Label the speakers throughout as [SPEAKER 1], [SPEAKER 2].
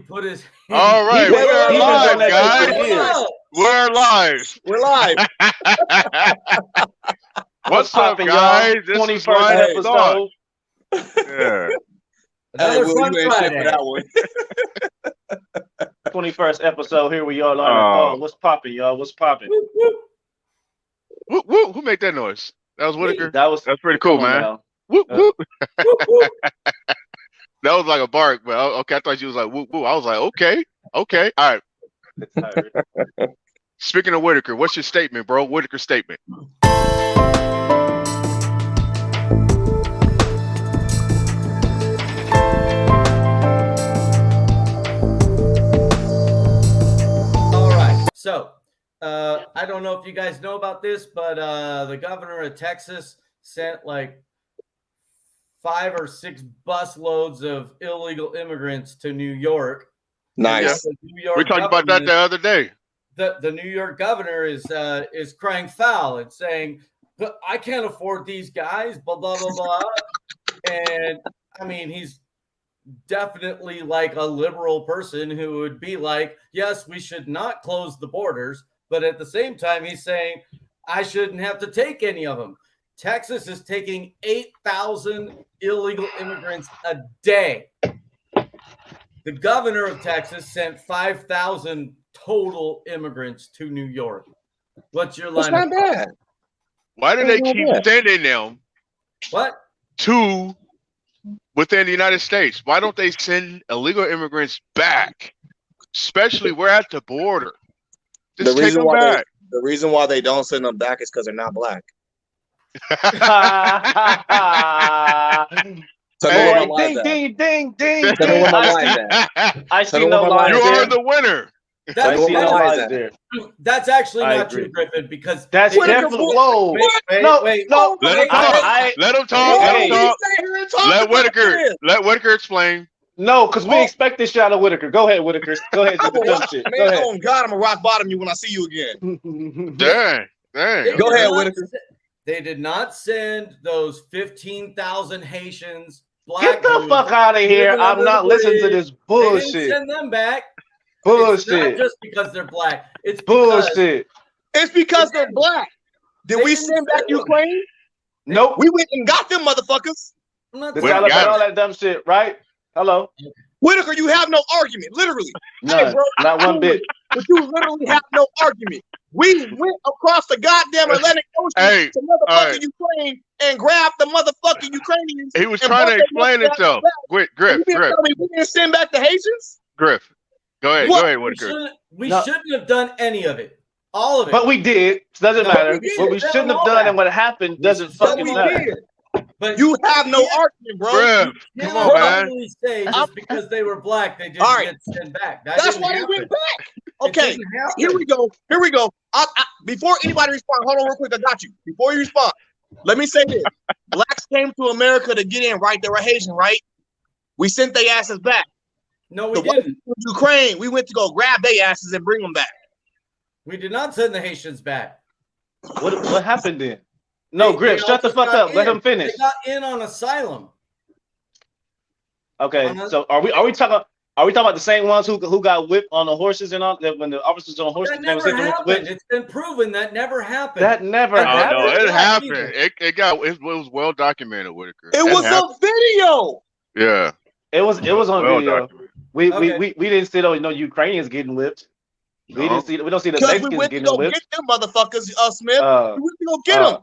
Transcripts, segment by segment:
[SPEAKER 1] put his.
[SPEAKER 2] All right, we're live, guys. We're live.
[SPEAKER 3] We're live.
[SPEAKER 2] What's up, guys? This is 21st episode. Yeah.
[SPEAKER 1] Another fun Friday.
[SPEAKER 3] For that one.
[SPEAKER 4] 21st episode. Here we are. Oh, what's popping, y'all? What's popping?
[SPEAKER 2] Whoop, whoop. Who made that noise? That was Whitaker. That's pretty cool, man. Whoop, whoop. That was like a bark, but okay. I thought you was like whoop whoop. I was like, okay. All right. Speaking of Whitaker, what's your statement, bro? Whitaker's statement.
[SPEAKER 1] All right. So, I don't know if you guys know about this, but the governor of Texas sent like 5 or 6 bus loads of illegal immigrants to New York.
[SPEAKER 3] Nice.
[SPEAKER 2] We talked about that the other day.
[SPEAKER 1] The New York governor is crying foul and saying, I can't afford these guys, blah, blah, blah, blah. And I mean, he's definitely like a liberal person who would be like, yes, we should not close the borders. But at the same time, he's saying, I shouldn't have to take any of them. Texas is taking 8,000 illegal immigrants a day. The governor of Texas sent 5,000 total immigrants to New York. What's your line?
[SPEAKER 3] That's not bad.
[SPEAKER 2] Why do they keep sending them?
[SPEAKER 1] What?
[SPEAKER 2] To within the United States? Why don't they send illegal immigrants back? Especially we're at the border. Just take them back.
[SPEAKER 3] The reason why they don't send them back is because they're not black.
[SPEAKER 4] Ding. I see no lies.
[SPEAKER 2] You are the winner.
[SPEAKER 1] That's actually not true, Griffin, because
[SPEAKER 4] that's definitely whoa.
[SPEAKER 1] Wait.
[SPEAKER 4] No.
[SPEAKER 2] Let him talk. Let Whitaker explain.
[SPEAKER 4] No, because we expect this shit out of Whitaker. Go ahead, Whitaker. Go ahead. Shit.
[SPEAKER 3] Man, oh God, I'm gonna rock bottom you when I see you again.
[SPEAKER 2] Dang.
[SPEAKER 3] Go ahead, Whitaker.
[SPEAKER 1] They did not send those 15,000 Haitians.
[SPEAKER 4] Get the fuck out of here! I'm not listening to this bullshit.
[SPEAKER 1] They didn't send them back.
[SPEAKER 4] Bullshit.
[SPEAKER 1] It's not just because they're black. It's
[SPEAKER 4] bullshit.
[SPEAKER 3] It's because they're black. Did we send back Ukrain?
[SPEAKER 4] Nope.
[SPEAKER 3] We went and got them motherfuckers.
[SPEAKER 4] All that dumb shit, right? Hello.
[SPEAKER 3] Whitaker, you have no argument, literally.
[SPEAKER 4] None, bro, not one bit.
[SPEAKER 3] But you literally have no argument. We went across the goddamn Atlantic Ocean to motherfucking Ukraine and grabbed the motherfucking Ukrainians.
[SPEAKER 2] He was trying to explain himself. Griff.
[SPEAKER 3] We didn't send back the Haitians?
[SPEAKER 2] Griff, go ahead, Whitaker.
[SPEAKER 1] We shouldn't have done any of it. All of it.
[SPEAKER 4] But we did. Doesn't matter. What we shouldn't have done and what happened doesn't fucking matter.
[SPEAKER 1] But
[SPEAKER 3] you have no argument, bro.
[SPEAKER 2] Come on, man.
[SPEAKER 1] Say just because they were black, they didn't get sent back.
[SPEAKER 3] That's why they went back. Okay, here we go. Before anybody responds, hold on real quick. I got you. Before you respond, let me say this. Blacks came to America to get in, right? They were Haitian, right? We sent their asses back.
[SPEAKER 1] No, we didn't.
[SPEAKER 3] Ukraine, we went to go grab their asses and bring them back.
[SPEAKER 1] We did not send the Haitians back.
[SPEAKER 4] What happened then? No, Griff, shut the fuck up. Let him finish.
[SPEAKER 1] They got in on asylum.
[SPEAKER 4] Okay, so are we talking about the same ones who got whipped on the horses and all that when the officers on horses?
[SPEAKER 1] That never happened. It's been proven that never happened.
[SPEAKER 4] That never happened.
[SPEAKER 2] No, it happened. It was well documented, Whitaker.
[SPEAKER 3] It was a video.
[SPEAKER 2] Yeah,
[SPEAKER 4] it was on video. We didn't see no Ukrainians getting whipped. We don't see the Mexicans getting whipped. We went to
[SPEAKER 3] go get them motherfuckers, Smith. We went to go get them.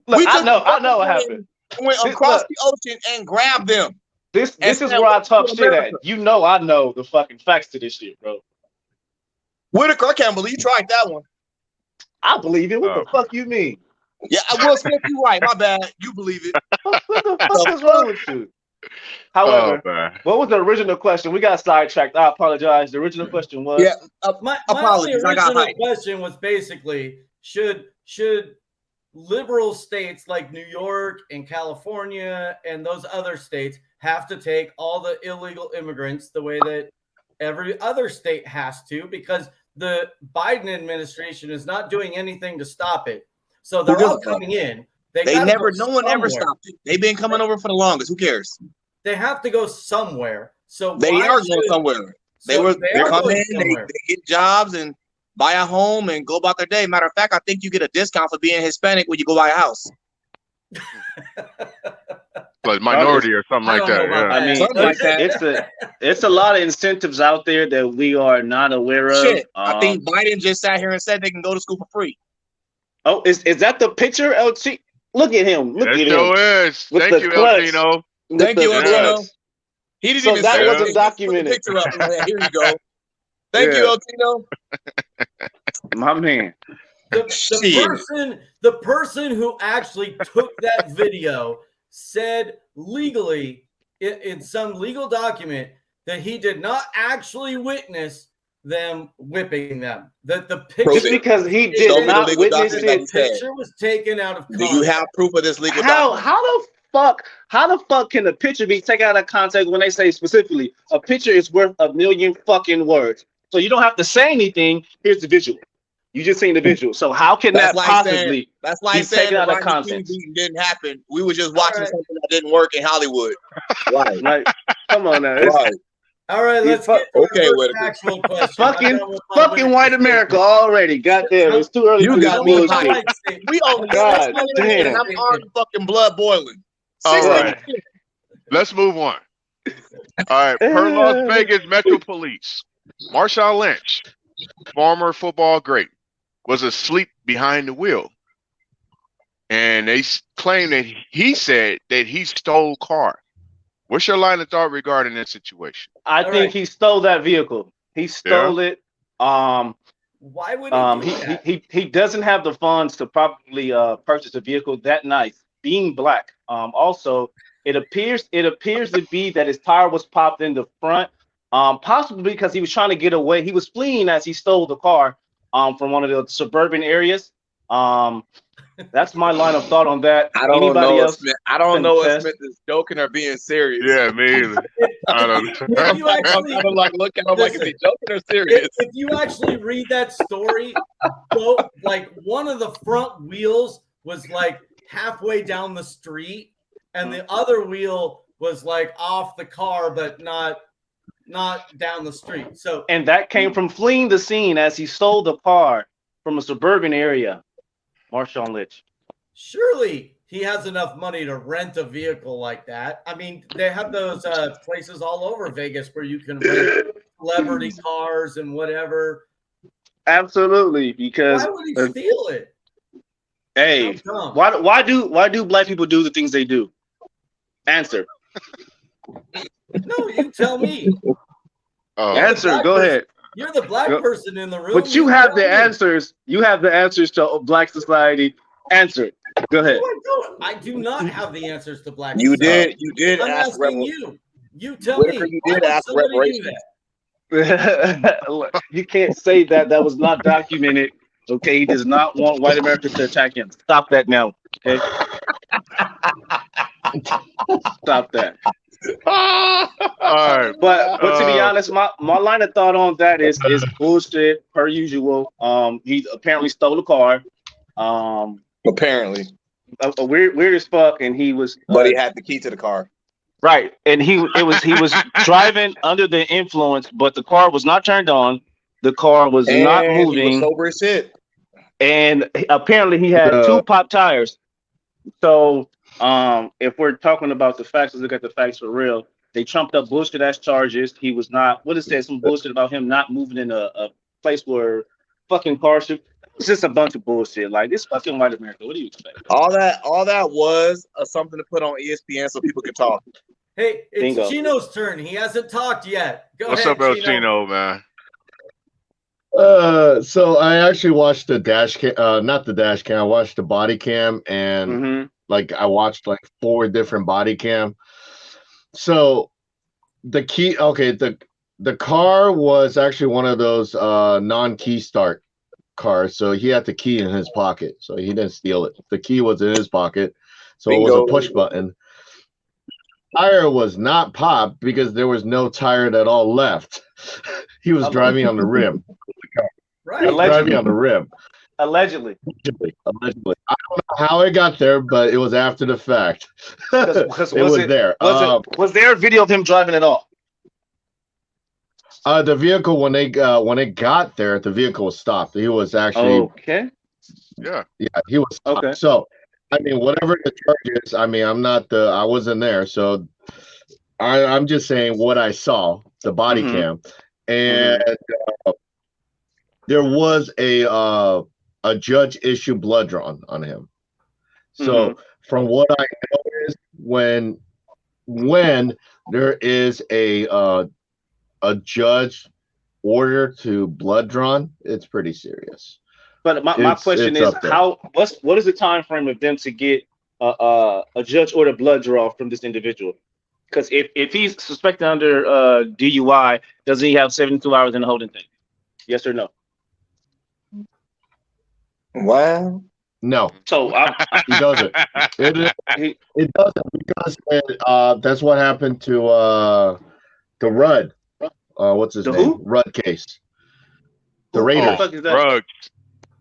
[SPEAKER 4] Look, I know what happened.
[SPEAKER 3] Went across the ocean and grabbed them.
[SPEAKER 4] This is where I talk shit at. You know I know the fucking facts to this shit, bro.
[SPEAKER 3] Whitaker, I can't believe you tried that one.
[SPEAKER 4] I believe it. What the fuck you mean?
[SPEAKER 3] Yeah, Will Smith, you right. My bad. You believe it.
[SPEAKER 4] What the fuck is wrong with you? However, what was the original question? We got sidetracked. I apologize. The original question was
[SPEAKER 1] my original question was basically should liberal states like New York and California and those other states have to take all the illegal immigrants the way that every other state has to, because the Biden administration is not doing anything to stop it. So they're all coming in.
[SPEAKER 3] No one ever stopped it. They've been coming over for the longest. Who cares?
[SPEAKER 1] They have to go somewhere. So
[SPEAKER 3] they are going somewhere. They come in, they get jobs and buy a home and go about their day. Matter of fact, I think you get a discount for being Hispanic when you go buy a house.
[SPEAKER 2] Like minority or something like that. Yeah.
[SPEAKER 4] I mean, it's a lot of incentives out there that we are not aware of.
[SPEAKER 3] Shit, I think Biden just sat here and said they can go to school for free.
[SPEAKER 4] Oh, is that the picture, LT? Look at him. Look at him.
[SPEAKER 2] Is. Thank you, Eltino.
[SPEAKER 3] Thank you, Eltino. He didn't even
[SPEAKER 4] that
[SPEAKER 3] say
[SPEAKER 4] wasn't documented.
[SPEAKER 3] Put the picture up. Here you go. Thank you, Eltino.
[SPEAKER 4] My man.
[SPEAKER 1] The person who actually took that video said legally in some legal document that he did not actually witness them whipping them. That the picture,
[SPEAKER 4] just because he did not witness it,
[SPEAKER 1] the picture was taken out of context.
[SPEAKER 3] Do you have proof of this legal
[SPEAKER 4] document? How the fuck can a picture be taken out of context when they say specifically a picture is worth a million fucking words? So you don't have to say anything. Here's the visual. You just seen the visual. So how can that possibly
[SPEAKER 3] that's why be taken out of context? Didn't happen. We were just watching something that didn't work in Hollywood.
[SPEAKER 4] Right. Like, come on now.
[SPEAKER 3] Right.
[SPEAKER 1] All right, let's get to the actual question.
[SPEAKER 4] Fucking white America already. Goddamn, it's too early.
[SPEAKER 3] You got me hyped. We only got damn. I'm already fucking blood boiling.
[SPEAKER 2] All right. Let's move on. All right. Per Las Vegas Metro Police, Marshawn Lynch, former football great, was asleep behind the wheel. And they claim that he said that he stole car. What's your line of thought regarding that situation?
[SPEAKER 4] I think he stole that vehicle. He stole it.
[SPEAKER 1] Why would he do that?
[SPEAKER 4] He doesn't have the funds to properly purchase a vehicle that nice, being black. Also, it appears to be that his tire was popped in the front, possibly because he was trying to get away. He was fleeing as he stole the car from one of the suburban areas. That's my line of thought on that.
[SPEAKER 3] I don't know if Smith is joking or being serious.
[SPEAKER 2] Yeah, me either. I don't know.
[SPEAKER 3] I'm like, look at him like, is he joking or serious?
[SPEAKER 1] If you actually read that story, like one of the front wheels was like halfway down the street, and the other wheel was like off the car, but not down the street. So,
[SPEAKER 4] and that came from fleeing the scene as he stole the car from a suburban area. Marshawn Lynch.
[SPEAKER 1] Surely he has enough money to rent a vehicle like that. I mean, they have those places all over Vegas where you can rent celebrity cars and whatever.
[SPEAKER 4] Absolutely, because
[SPEAKER 1] why would he steal it?
[SPEAKER 4] Hey, why do black people do the things they do? Answer.
[SPEAKER 1] No, you tell me.
[SPEAKER 4] Answer. Go ahead.
[SPEAKER 1] You're the black person in the room.
[SPEAKER 4] But you have the answers. You have the answers to black society. Answer. Go ahead.
[SPEAKER 1] No, I do not have the answers to black
[SPEAKER 3] society.
[SPEAKER 1] You
[SPEAKER 3] did
[SPEAKER 1] I'm
[SPEAKER 3] ask
[SPEAKER 1] asking you. You tell me.
[SPEAKER 3] You did ask reparations.
[SPEAKER 4] You can't say that. That was not documented. Okay, he does not want white America to attack him. Stop that now. Okay. Stop that.
[SPEAKER 2] All right.
[SPEAKER 4] But to be honest, my line of thought on that is bullshit per usual. He apparently stole a car.
[SPEAKER 3] Apparently.
[SPEAKER 4] A weird as fuck, and he was.
[SPEAKER 3] But he had the key to the car.
[SPEAKER 4] Right, and he was driving under the influence, but the car was not turned on. The car was not moving.
[SPEAKER 3] He was sober as shit.
[SPEAKER 4] And apparently he had 2 pop tires. So if we're talking about the facts, let's look at the facts for real. They trumped up bullshit ass charges. He was not, what it said, some bullshit about him not moving in a place where fucking cars should. It's just a bunch of bullshit. Like, this fucking white America. What do you expect?
[SPEAKER 3] All that was something to put on ESPN so people could talk.
[SPEAKER 1] Hey, it's Bingo. Chino's turn. He hasn't talked yet.
[SPEAKER 2] What's up, El Chino, man?
[SPEAKER 5] So I actually watched the dash cam, not the dash cam. I watched the body cam, and like I watched like 4 different body cam. So the key, okay, the car was actually one of those non-key start cars. So he had the key in his pocket, so he didn't steal it. The key was in his pocket, so Bingo. It was a push button. Tire was not popped because there was no tire at all left. He was driving on the rim.
[SPEAKER 1] Right.
[SPEAKER 5] Driving on the rim.
[SPEAKER 4] Allegedly.
[SPEAKER 5] I don't know how it got there, but it was after the fact. It was there.
[SPEAKER 4] Was there a video of him driving at all?
[SPEAKER 5] The vehicle when it got there, the vehicle was stopped. He was actually
[SPEAKER 4] Okay.
[SPEAKER 2] Yeah.
[SPEAKER 5] he was stopped.
[SPEAKER 4] Okay.
[SPEAKER 5] So I mean, whatever the charge is, I mean, I wasn't there, so I'm just saying what I saw, the body cam, and there was a judge issue blood drawn on him. So from what I know is when there is a judge order to blood drawn, it's pretty serious.
[SPEAKER 4] But my question is, what is the time frame of them to get a judge order blood draw from this individual? Because if he's suspected under DUI, doesn't he have 72 hours in the holding tank? Yes or no?
[SPEAKER 3] Wow.
[SPEAKER 5] No.
[SPEAKER 4] So
[SPEAKER 5] he doesn't. It doesn't because that's what happened to the Rudd. What's his name?
[SPEAKER 4] Who?
[SPEAKER 5] Rudd case. The Raiders.
[SPEAKER 4] Who the fuck is that?
[SPEAKER 2] Rugg.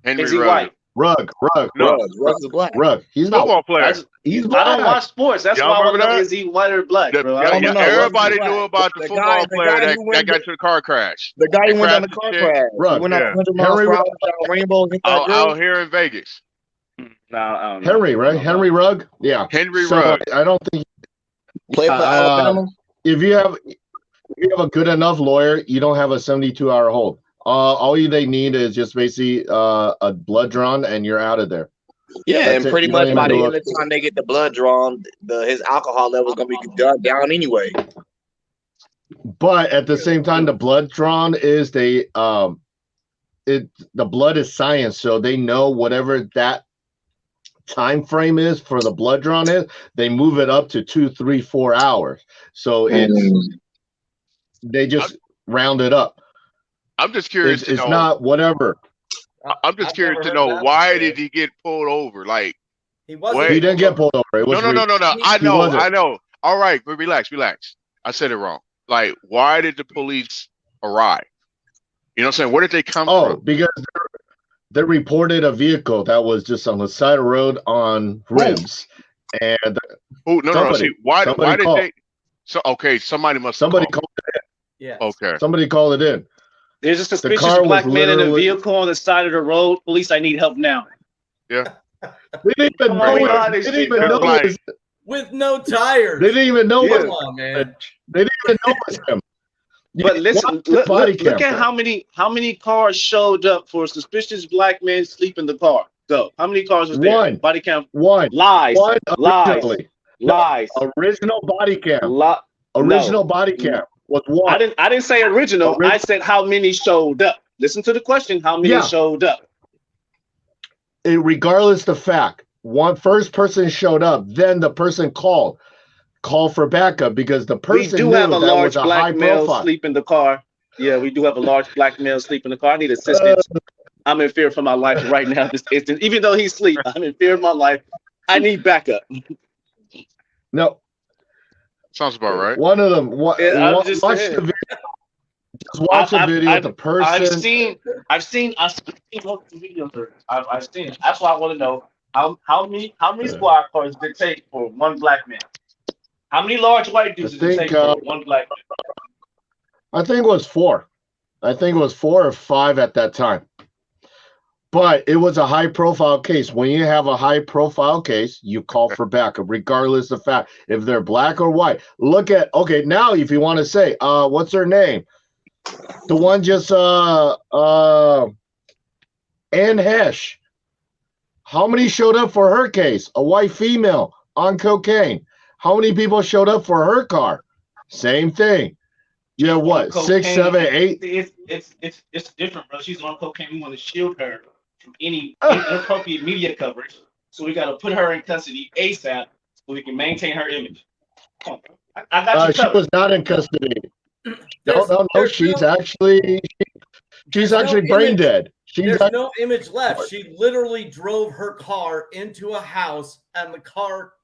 [SPEAKER 2] Henry
[SPEAKER 4] Is he
[SPEAKER 2] Rugg.
[SPEAKER 4] white?
[SPEAKER 5] Rugg.
[SPEAKER 2] No.
[SPEAKER 3] Rugg is black.
[SPEAKER 5] Rugg. He's not.
[SPEAKER 2] Football player.
[SPEAKER 5] He's
[SPEAKER 4] I
[SPEAKER 5] black.
[SPEAKER 4] don't watch sports. That's
[SPEAKER 2] Y'all
[SPEAKER 4] why I want to
[SPEAKER 2] remember
[SPEAKER 4] know,
[SPEAKER 2] that?
[SPEAKER 4] is he white or black, bro? I don't know.
[SPEAKER 2] Everybody
[SPEAKER 3] Rugg is
[SPEAKER 2] knew
[SPEAKER 3] black.
[SPEAKER 2] about the
[SPEAKER 3] The
[SPEAKER 2] football
[SPEAKER 3] guy
[SPEAKER 2] player
[SPEAKER 3] who
[SPEAKER 2] that got into the car crash.
[SPEAKER 3] The guy who went on the
[SPEAKER 2] crashed
[SPEAKER 3] car
[SPEAKER 2] and shit.
[SPEAKER 3] crash.
[SPEAKER 5] Rugg.
[SPEAKER 3] He went out
[SPEAKER 2] Yeah.
[SPEAKER 3] 100 miles
[SPEAKER 5] Henry
[SPEAKER 3] per hour
[SPEAKER 5] Rugg.
[SPEAKER 3] down Rainbow. Hit that girl.
[SPEAKER 2] Out here in Vegas.
[SPEAKER 4] No, I don't know.
[SPEAKER 5] Henry, right? Henry Rugg. Yeah.
[SPEAKER 2] Henry
[SPEAKER 5] So,
[SPEAKER 2] Rugg.
[SPEAKER 5] I don't think
[SPEAKER 3] Play for Alabama.
[SPEAKER 5] if you have a good enough lawyer, you don't have a 72-hour hold. All they need is just basically a blood drawn, and you're out of there.
[SPEAKER 3] Yeah,
[SPEAKER 5] That's
[SPEAKER 3] and
[SPEAKER 5] it.
[SPEAKER 3] pretty
[SPEAKER 5] You
[SPEAKER 3] much
[SPEAKER 5] don't
[SPEAKER 3] by
[SPEAKER 5] even
[SPEAKER 3] the
[SPEAKER 5] do
[SPEAKER 3] end of the time they get the blood drawn, his alcohol level is gonna be down anyway.
[SPEAKER 5] But at the same time, the blood drawn is the blood is science, so they know whatever that time frame is for the blood drawn is, they move it up to 2, 3, 4 hours. So they just round it up.
[SPEAKER 2] I'm just curious to
[SPEAKER 5] It's
[SPEAKER 2] know.
[SPEAKER 5] not whatever.
[SPEAKER 2] I'm just
[SPEAKER 1] I've
[SPEAKER 2] curious
[SPEAKER 1] never
[SPEAKER 2] to
[SPEAKER 1] heard
[SPEAKER 2] know
[SPEAKER 1] that
[SPEAKER 2] why
[SPEAKER 1] before.
[SPEAKER 2] did he get pulled over? Like,
[SPEAKER 1] He wasn't.
[SPEAKER 5] He didn't get pulled over. It was
[SPEAKER 2] no.
[SPEAKER 5] He wasn't.
[SPEAKER 2] I know. All right, but relax. I said it wrong. Like, why did the police arrive? You know what I'm saying? Where did they come from?
[SPEAKER 5] Because they reported a vehicle that was just on the side of the road on rims, and
[SPEAKER 2] Oh, no.
[SPEAKER 5] somebody-
[SPEAKER 2] See, why did
[SPEAKER 5] called.
[SPEAKER 2] they? So okay, somebody must.
[SPEAKER 5] somebody
[SPEAKER 2] call.
[SPEAKER 5] called.
[SPEAKER 1] Yeah.
[SPEAKER 2] Okay.
[SPEAKER 5] Somebody called it in.
[SPEAKER 4] There's a suspicious
[SPEAKER 5] car was
[SPEAKER 4] black man in a
[SPEAKER 5] literally-
[SPEAKER 4] vehicle on the side of the road. Police, I need help now.
[SPEAKER 2] Yeah.
[SPEAKER 5] They didn't even
[SPEAKER 4] Come
[SPEAKER 5] know
[SPEAKER 4] on,
[SPEAKER 5] it.
[SPEAKER 4] God,
[SPEAKER 5] They
[SPEAKER 4] this
[SPEAKER 5] didn't
[SPEAKER 4] shit
[SPEAKER 5] even
[SPEAKER 2] is
[SPEAKER 5] know
[SPEAKER 2] like-
[SPEAKER 5] it.
[SPEAKER 1] With no tires.
[SPEAKER 5] They didn't even know
[SPEAKER 4] Yeah.
[SPEAKER 1] Come
[SPEAKER 5] it.
[SPEAKER 1] on, man.
[SPEAKER 5] They didn't even know it was him.
[SPEAKER 4] But listen,
[SPEAKER 5] Watch the body
[SPEAKER 4] look
[SPEAKER 5] cam.
[SPEAKER 4] at how many cars showed up for a suspicious black man sleep in the car. Go. How many cars was there?
[SPEAKER 5] One.
[SPEAKER 4] Body cam.
[SPEAKER 5] One
[SPEAKER 4] Lies. Lies.
[SPEAKER 5] originally.
[SPEAKER 4] Lies.
[SPEAKER 5] Original body cam.
[SPEAKER 4] No.
[SPEAKER 5] Body cam was one.
[SPEAKER 4] I didn't say original. I said how many showed up. Listen to the question. How many showed up?
[SPEAKER 5] Regardless the fact, first person showed up, then the person called for backup because the
[SPEAKER 4] We
[SPEAKER 5] person
[SPEAKER 4] do
[SPEAKER 5] knew
[SPEAKER 4] have a
[SPEAKER 5] that
[SPEAKER 4] large
[SPEAKER 5] was a high
[SPEAKER 4] black male
[SPEAKER 5] profile.
[SPEAKER 4] sleep in the car. Yeah, we do have a large black male sleep in the car. I need assistance. I'm in fear for my life right now. This instant, even though he's asleep, I'm in fear of my life. I need backup.
[SPEAKER 5] No,
[SPEAKER 2] Sounds about right.
[SPEAKER 5] one of them. Watch
[SPEAKER 4] I'm just
[SPEAKER 5] the
[SPEAKER 4] saying.
[SPEAKER 5] video. Just watch the video. The person.
[SPEAKER 4] I've seen multiple videos. I've seen it. That's why I want to know how many squad cars did it take for one black man? How many large white dudes did it take for one black man?
[SPEAKER 5] I think it was 4. I think it was 4 or 5 at that time. But it was a high-profile case. When you have a high-profile case, you call for backup, regardless of fact if they're black or white. Look at now. If you want to say, what's her name? The one just Ann Hesh. How many showed up for her case? A white female on cocaine. How many people showed up for her car? Same thing. You have what?
[SPEAKER 4] Cocaine.
[SPEAKER 5] 6, 7, 8.
[SPEAKER 4] It's different, bro. She's on cocaine. We want to shield her from any inappropriate media coverage. So we got to put her in custody ASAP so we can maintain her image. Come on, bro. I got you
[SPEAKER 5] She
[SPEAKER 4] covered.
[SPEAKER 5] was not in custody. No.
[SPEAKER 1] There's
[SPEAKER 5] She's
[SPEAKER 1] no-
[SPEAKER 5] actually brain
[SPEAKER 1] image.
[SPEAKER 5] dead.
[SPEAKER 1] There's no image left. She literally drove her car into a house and the car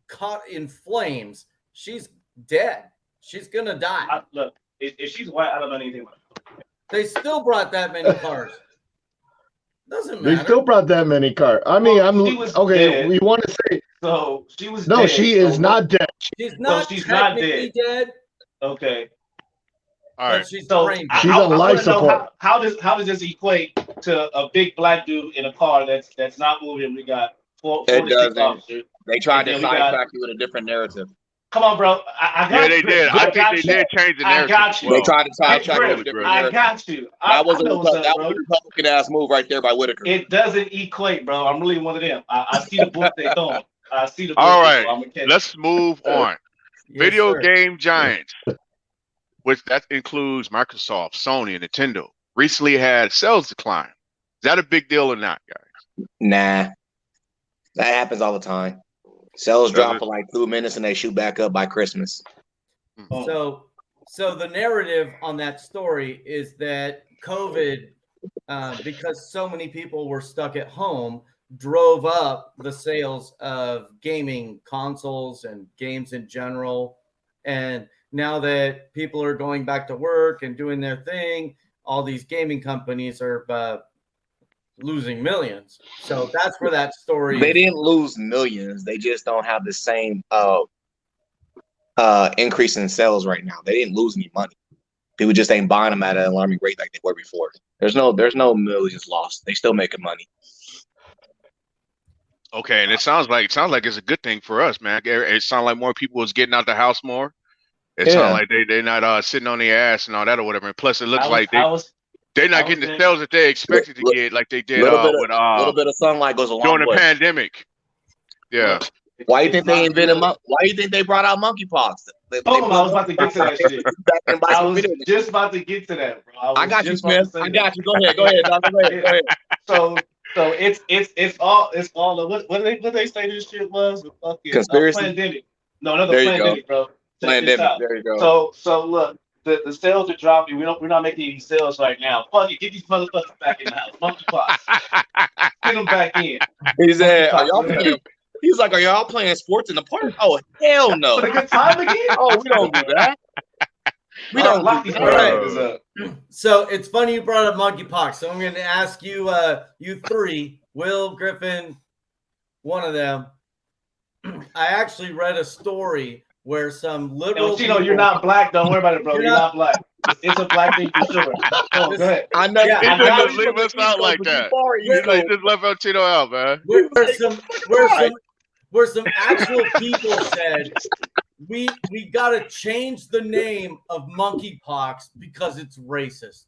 [SPEAKER 1] caught in flames. She's dead. She's gonna die.
[SPEAKER 4] Look, if she's white, I don't know anything about her.
[SPEAKER 1] They still brought that many cars. Doesn't
[SPEAKER 5] They
[SPEAKER 1] matter.
[SPEAKER 5] still brought that many cars. I mean,
[SPEAKER 4] Well, she was dead.
[SPEAKER 5] We want to say
[SPEAKER 4] So she was
[SPEAKER 5] no.
[SPEAKER 4] dead.
[SPEAKER 5] She is not dead.
[SPEAKER 1] She's not
[SPEAKER 4] she's not
[SPEAKER 1] technically dead.
[SPEAKER 4] Okay.
[SPEAKER 2] All
[SPEAKER 1] But
[SPEAKER 2] right.
[SPEAKER 1] she's
[SPEAKER 4] So
[SPEAKER 1] brain
[SPEAKER 4] I,
[SPEAKER 1] dead.
[SPEAKER 5] She's
[SPEAKER 4] I,
[SPEAKER 5] on
[SPEAKER 4] I
[SPEAKER 5] life
[SPEAKER 4] want to know
[SPEAKER 5] support.
[SPEAKER 4] how does this equate to a big black dude in a car that's not moving? We got four
[SPEAKER 3] It
[SPEAKER 4] to six
[SPEAKER 3] doesn't.
[SPEAKER 4] officers.
[SPEAKER 3] They tried
[SPEAKER 4] And
[SPEAKER 3] to
[SPEAKER 4] then we got.
[SPEAKER 3] sidetrack you with a different narrative.
[SPEAKER 4] Come on, bro. I
[SPEAKER 2] Yeah,
[SPEAKER 4] got
[SPEAKER 2] they
[SPEAKER 4] you.
[SPEAKER 2] did.
[SPEAKER 4] I
[SPEAKER 2] I think
[SPEAKER 4] got
[SPEAKER 2] they
[SPEAKER 4] you.
[SPEAKER 2] did change the
[SPEAKER 4] I
[SPEAKER 2] narrative
[SPEAKER 4] got
[SPEAKER 2] as
[SPEAKER 4] you.
[SPEAKER 3] They
[SPEAKER 2] well.
[SPEAKER 3] tried to sidetrack you with a
[SPEAKER 2] Absolutely,
[SPEAKER 3] different
[SPEAKER 2] bro.
[SPEAKER 4] I
[SPEAKER 3] narrative.
[SPEAKER 4] got you.
[SPEAKER 3] That was
[SPEAKER 4] I know what's up,
[SPEAKER 3] a
[SPEAKER 4] bro.
[SPEAKER 3] Republican ass move right there by Whitaker.
[SPEAKER 4] It doesn't equate, bro. I'm really one of them. I see the book they throwing. I see the book.
[SPEAKER 2] All right.
[SPEAKER 4] I'm gonna catch
[SPEAKER 2] Let's move on.
[SPEAKER 1] Yes,
[SPEAKER 2] Video
[SPEAKER 1] sir.
[SPEAKER 2] game giants, which that includes Microsoft, Sony, and Nintendo, recently had sales decline. Is that a big deal or not, guys?
[SPEAKER 3] Nah, that happens all the time. Sales
[SPEAKER 2] Does
[SPEAKER 3] drop
[SPEAKER 2] it?
[SPEAKER 3] for like 2 minutes and they shoot back up by Christmas.
[SPEAKER 1] So the narrative on that story is that COVID, because so many people were stuck at home, drove up the sales of gaming consoles and games in general. And now that people are going back to work and doing their thing, all these gaming companies are losing millions. So that's where that story
[SPEAKER 3] They
[SPEAKER 1] is.
[SPEAKER 3] didn't lose millions. They just don't have the same increase in sales right now. They didn't lose any money. People just ain't buying them at an alarming rate like they were before. There's no millions lost. They still making money.
[SPEAKER 2] Okay, and it sounds like it's a good thing for us, man. It sounds like more people was getting out the house more. It
[SPEAKER 3] Yeah.
[SPEAKER 2] sounds like they're not sitting on their ass and all that or whatever. And plus, it looks like they're not
[SPEAKER 4] I
[SPEAKER 2] getting
[SPEAKER 4] was
[SPEAKER 2] the sales that they expected to get, like they did
[SPEAKER 3] Little bit of sunlight goes a long
[SPEAKER 2] during the
[SPEAKER 3] way.
[SPEAKER 2] pandemic. Yeah.
[SPEAKER 3] Why you think they invented? Why you think they brought out monkeypox?
[SPEAKER 4] I was about to get to that shit.
[SPEAKER 3] Back in
[SPEAKER 4] I was
[SPEAKER 3] video games.
[SPEAKER 4] just about to get to that, bro.
[SPEAKER 3] I got you, Smith. I got you. Go ahead, dog. Go ahead.
[SPEAKER 4] So it's all what they say this shit was? The fucking
[SPEAKER 3] Conspiracy?
[SPEAKER 4] pandemic. No, not the
[SPEAKER 3] There you
[SPEAKER 4] pandemic, bro. Check this
[SPEAKER 3] Pandemic.
[SPEAKER 4] out.
[SPEAKER 3] There you go.
[SPEAKER 4] So look, the sales are dropping. We're not making any sales right now. Fuck it, get these motherfuckers back in the house. Monkeypox. Get them back in.
[SPEAKER 3] He said, "Are y'all playing?" He's like, "Are y'all playing sports in the park?" Oh hell no!
[SPEAKER 4] For the good time again?
[SPEAKER 3] Oh, we don't do that. We don't
[SPEAKER 4] lock
[SPEAKER 3] do
[SPEAKER 4] these
[SPEAKER 3] that.
[SPEAKER 4] motherfuckers up.
[SPEAKER 1] So it's funny you brought up monkeypox. So I'm going to ask you, you three, Will, Griffin, one of them. I actually read a story where some liberal.
[SPEAKER 4] Chino, you're not black. Don't worry about it, bro. You're not black. It's a black thing for sure. Go ahead.
[SPEAKER 3] I know.
[SPEAKER 1] Yeah,
[SPEAKER 2] He
[SPEAKER 1] I
[SPEAKER 2] shouldn't
[SPEAKER 1] got
[SPEAKER 2] just leave us out like that. He just left El Chino out, man.
[SPEAKER 1] Where some actual people said we got to change the name of monkeypox because it's racist.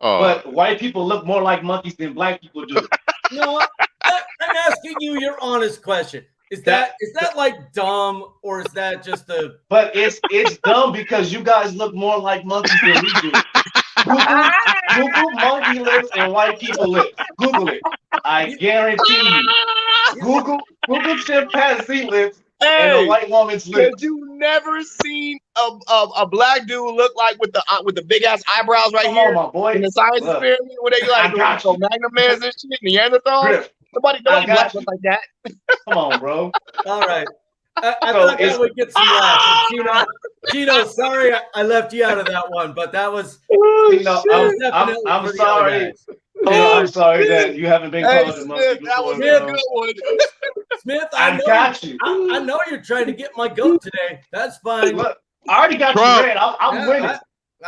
[SPEAKER 2] Oh.
[SPEAKER 4] But white people look more like monkeys than black people do.
[SPEAKER 1] No, I'm asking you your honest question. Is that like dumb, or is that just a?
[SPEAKER 4] But it's dumb because you guys look more like monkeys than we do. Google monkey lips and white people lips. Google it. I guarantee you. Google chimpanzee lips and a white woman's lips.
[SPEAKER 3] Have you never seen a black dude look like with the big ass eyebrows right here?
[SPEAKER 4] My boy.
[SPEAKER 3] In the science experiment where they like Magnum Mans and shit, Neanderthals. Nobody black look like that.
[SPEAKER 4] Come on, bro.
[SPEAKER 1] All right. I thought that would get some laughs. Chino, sorry I left you out of that one, but that was.
[SPEAKER 4] I'm sorry. I'm sorry that you haven't been called a monkey before.
[SPEAKER 3] That was a good one.
[SPEAKER 1] Smith,
[SPEAKER 4] I got you.
[SPEAKER 1] I know you're trying to get my goat today. That's fine.
[SPEAKER 4] Look, I already got
[SPEAKER 2] Trump.
[SPEAKER 4] you red. I'm winning.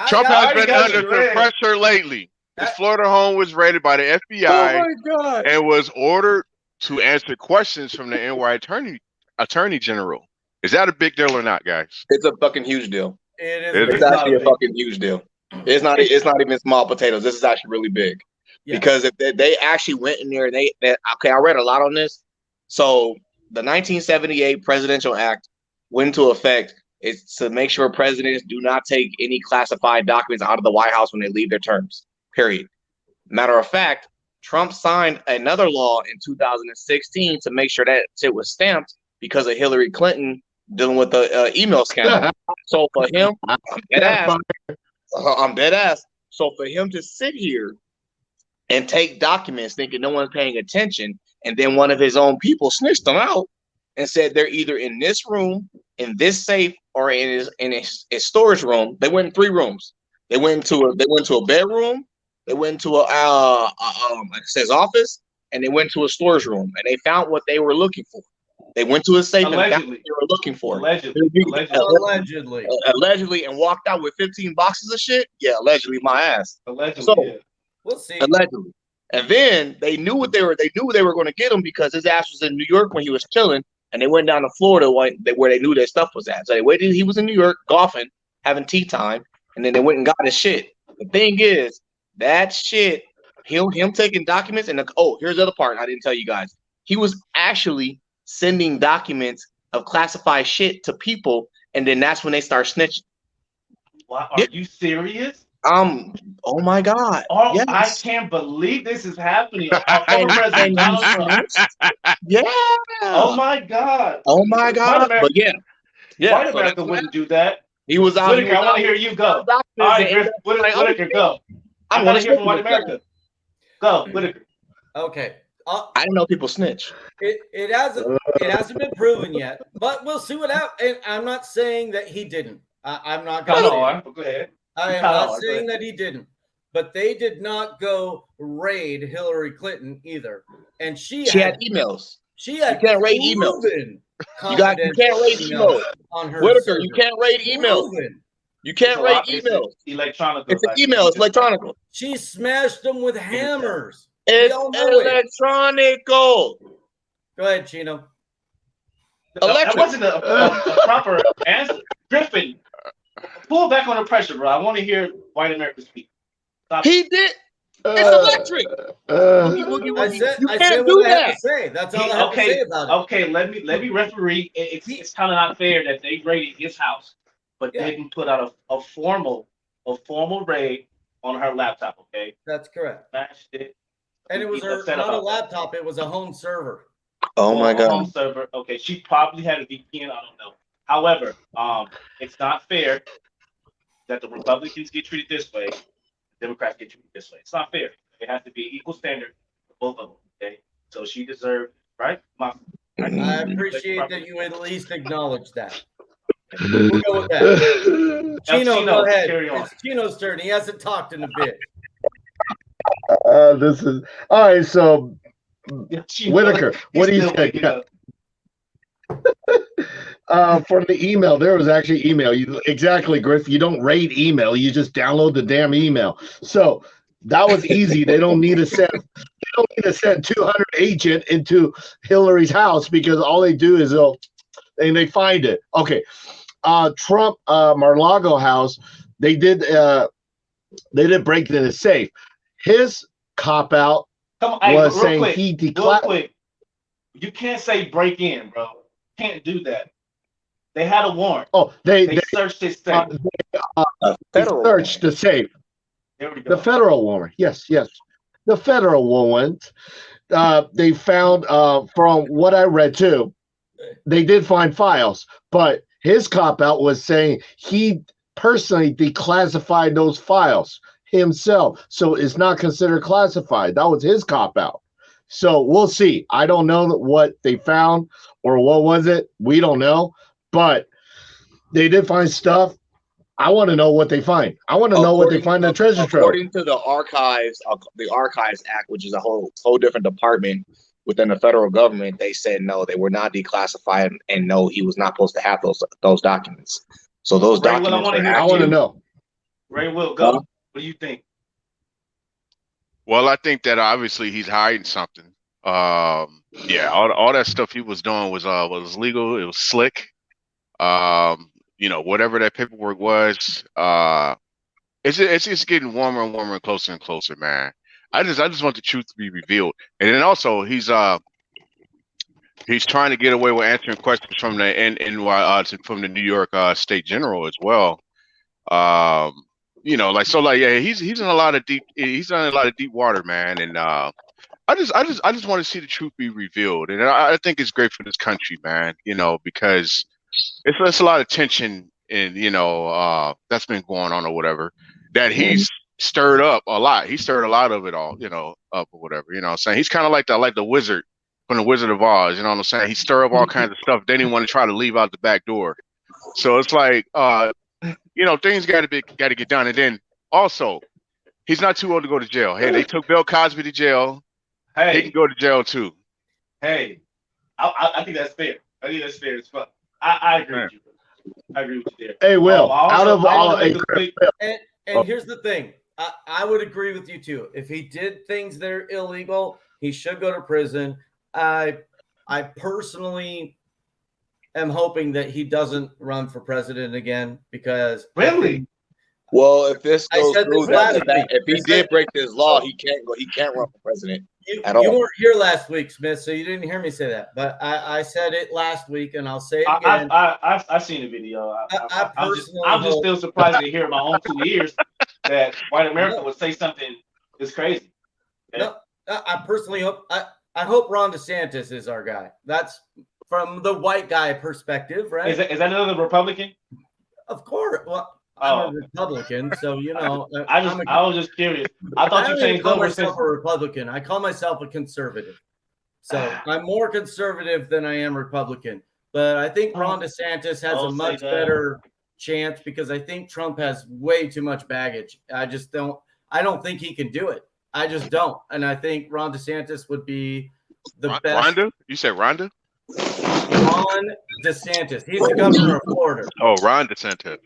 [SPEAKER 2] Trump has been under some pressure lately. His Florida home was raided by the FBI and was ordered to answer questions from the NY Attorney General. Is that a big deal or not, guys?
[SPEAKER 3] It's a fucking huge deal.
[SPEAKER 1] It is.
[SPEAKER 3] It's actually a fucking huge deal. It's not even small potatoes. This is actually really big. Yeah. Because if they actually went in there and they I read a lot on this. So the 1978 Presidential Act went into effect. It's to make sure presidents do not take any classified documents out of the White House when they leave their terms. Period. Matter of fact, Trump signed another law in 2016 to make sure that shit was stamped because of Hillary Clinton dealing with the email scandal. So for him, I'm dead ass. So for him to sit here and take documents thinking no one's paying attention, and then one of his own people snitched them out and said they're either in this room, in this safe, or in his storage room. They went in 3 rooms. They went into a bedroom. They went into his office, and they went to a storage room, and they found what they were looking for. They went to his safe and found what
[SPEAKER 4] Allegedly.
[SPEAKER 3] they were looking for.
[SPEAKER 4] Allegedly.
[SPEAKER 3] And walked out with 15 boxes of shit. Yeah, allegedly, my ass.
[SPEAKER 4] Allegedly.
[SPEAKER 3] So,
[SPEAKER 4] Yeah.
[SPEAKER 1] We'll see.
[SPEAKER 3] Allegedly. And then they knew what they were. They knew they were going to get him because his ass was in New York when he was chilling, and they went down to Florida where they knew their stuff was at. So they waited. He was in New York golfing, having tea time, and then they went and got his shit. The thing is, that shit, him taking documents, and here's the other part I didn't tell you guys. He was actually sending documents of classified shit to people, and then that's when they start snitching.
[SPEAKER 4] Wow, are you serious?
[SPEAKER 3] Oh my God.
[SPEAKER 4] Oh,
[SPEAKER 3] yes.
[SPEAKER 4] I can't believe this is happening. Our former president Donald Trump.
[SPEAKER 3] Yeah.
[SPEAKER 4] Oh my God.
[SPEAKER 3] Oh my God. But yeah.
[SPEAKER 4] White America wouldn't do that.
[SPEAKER 3] He was out.
[SPEAKER 4] Whitaker, I want to hear you go. All right, Griff, Whitaker, go. I want to hear from White America. Go, Whitaker.
[SPEAKER 1] Okay.
[SPEAKER 3] I didn't know people snitch.
[SPEAKER 1] It hasn't been proven yet, but we'll see what happens. And I'm not saying that he didn't. I'm not going to.
[SPEAKER 4] Go ahead.
[SPEAKER 1] I am not saying that he didn't, but they did not go raid Hillary Clinton either. And she had
[SPEAKER 3] emails.
[SPEAKER 1] She had
[SPEAKER 3] you can't raid emails. You can't raid emails on her. Whitaker, you can't raid emails. You can't raid emails.
[SPEAKER 4] Electronic.
[SPEAKER 3] It's an email. It's electronic.
[SPEAKER 1] She smashed them with hammers.
[SPEAKER 3] It's electronic. Go
[SPEAKER 1] ahead, Chino.
[SPEAKER 4] That wasn't a proper answer. Griffin, pull back on the pressure, bro. I want to hear White America speak. Stop.
[SPEAKER 3] He did. It's electric.
[SPEAKER 1] I said what I have to say. That's all I have to say about it.
[SPEAKER 4] Okay, let me referee. It's kind of not fair that they raided his house, but didn't put out a formal raid on her laptop. Okay,
[SPEAKER 1] that's correct.
[SPEAKER 4] Smashed it.
[SPEAKER 1] And it was not a laptop; it was a home server.
[SPEAKER 3] Oh my God!
[SPEAKER 4] Home server. Okay, she probably had a VPN. I don't know. However, it's not fair that the Republicans get treated this way, the Democrats get treated this way. It's not fair. It has to be equal standard for both of them. Okay, so she deserved, right?
[SPEAKER 1] I appreciate that you at least acknowledge that. We'll go with that. Chino, go ahead. It's Chino's turn. He hasn't talked in a bit.
[SPEAKER 5] This is all right. So, Whitaker, what do you think? From the email, there was actually email. Exactly, Griff. You don't raid email. You just download the damn email. So that was easy. They don't need to send. They don't need to send 200 agent into Hillary's house because all they do is they find it. Okay, Trump Mar-a-Lago house. They did break into the safe. His cop out was saying he declared.
[SPEAKER 4] You can't say break in, bro. Can't do that. They had a warrant.
[SPEAKER 5] Oh, they
[SPEAKER 4] searched his safe.
[SPEAKER 5] They searched the safe.
[SPEAKER 4] There we go.
[SPEAKER 5] The federal warrant. Yes. The federal warrant. They found, from what I read too, they did find files, but his cop out was saying he personally declassified those files himself, so it's not considered classified. That was his cop out. So we'll see. I don't know what they found or what was it. We don't know, but they did find stuff. I want to know what they find. I want to know what they find in the treasure trove.
[SPEAKER 3] According to the Archives Act, which is a whole different department within the federal government, they said no, they were not declassified, and no, he was not supposed to have those documents. So those documents.
[SPEAKER 5] I want to know.
[SPEAKER 4] Ray Will, go. What do you think?
[SPEAKER 2] Well, I think that obviously he's hiding something. All that stuff he was doing was legal. It was slick. Whatever that paperwork was, it's just getting warmer and warmer and closer, man. I just want the truth to be revealed. And then also he's trying to get away with answering questions from the from the New York State General as well. He's in a lot of deep water, man. And I just want to see the truth be revealed. And I think it's great for this country, man, because it's a lot of tension and that's been going on or whatever that he's stirred up a lot. He stirred a lot of it all, up or whatever. You know what I'm saying? He's kind of like the wizard from the Wizard of Oz, you know what I'm saying? He stirred up all kinds of stuff. Then he want to try to leave out the back door. So it's like things got to get done. And then also, he's not too old to go to jail. Hey, they took Bill Cosby to jail.
[SPEAKER 4] Hey,
[SPEAKER 2] he can go to jail too.
[SPEAKER 4] Hey, I think that's fair. I think that's fair as fuck. I agree with you. I agree with you there.
[SPEAKER 5] Hey, Will, out of all,
[SPEAKER 1] and here's the thing. I would agree with you too. If he did things that are illegal, he should go to prison. I personally am hoping that he doesn't run for president again because
[SPEAKER 4] really.
[SPEAKER 3] Well, if this goes through, if he did break this law, he can't go. He can't run for president at all.
[SPEAKER 1] You weren't here last week, Smith, so you didn't hear me say that. But I said it last week, and I'll say it again.
[SPEAKER 4] I've seen the video. I'm just still surprised to hear in my own 2 years that white America would say something this crazy.
[SPEAKER 1] No, I personally hope. I hope Ron DeSantis is our guy. That's from the white guy perspective, right?
[SPEAKER 4] Is that another Republican?
[SPEAKER 1] Of course. Well, I'm a Republican, so you know.
[SPEAKER 4] I was just curious. I thought you changed over since
[SPEAKER 1] a Republican. I call myself a conservative, so I'm more conservative than I am Republican. But I think Ron DeSantis has a much better chance because I think Trump has way too much baggage. I don't think he can do it. I just don't, and I think Ron DeSantis would be the best.
[SPEAKER 2] Rhonda? You said Rhonda?
[SPEAKER 1] Ron DeSantis. He's the governor of Florida.
[SPEAKER 2] Oh, Ron DeSantis.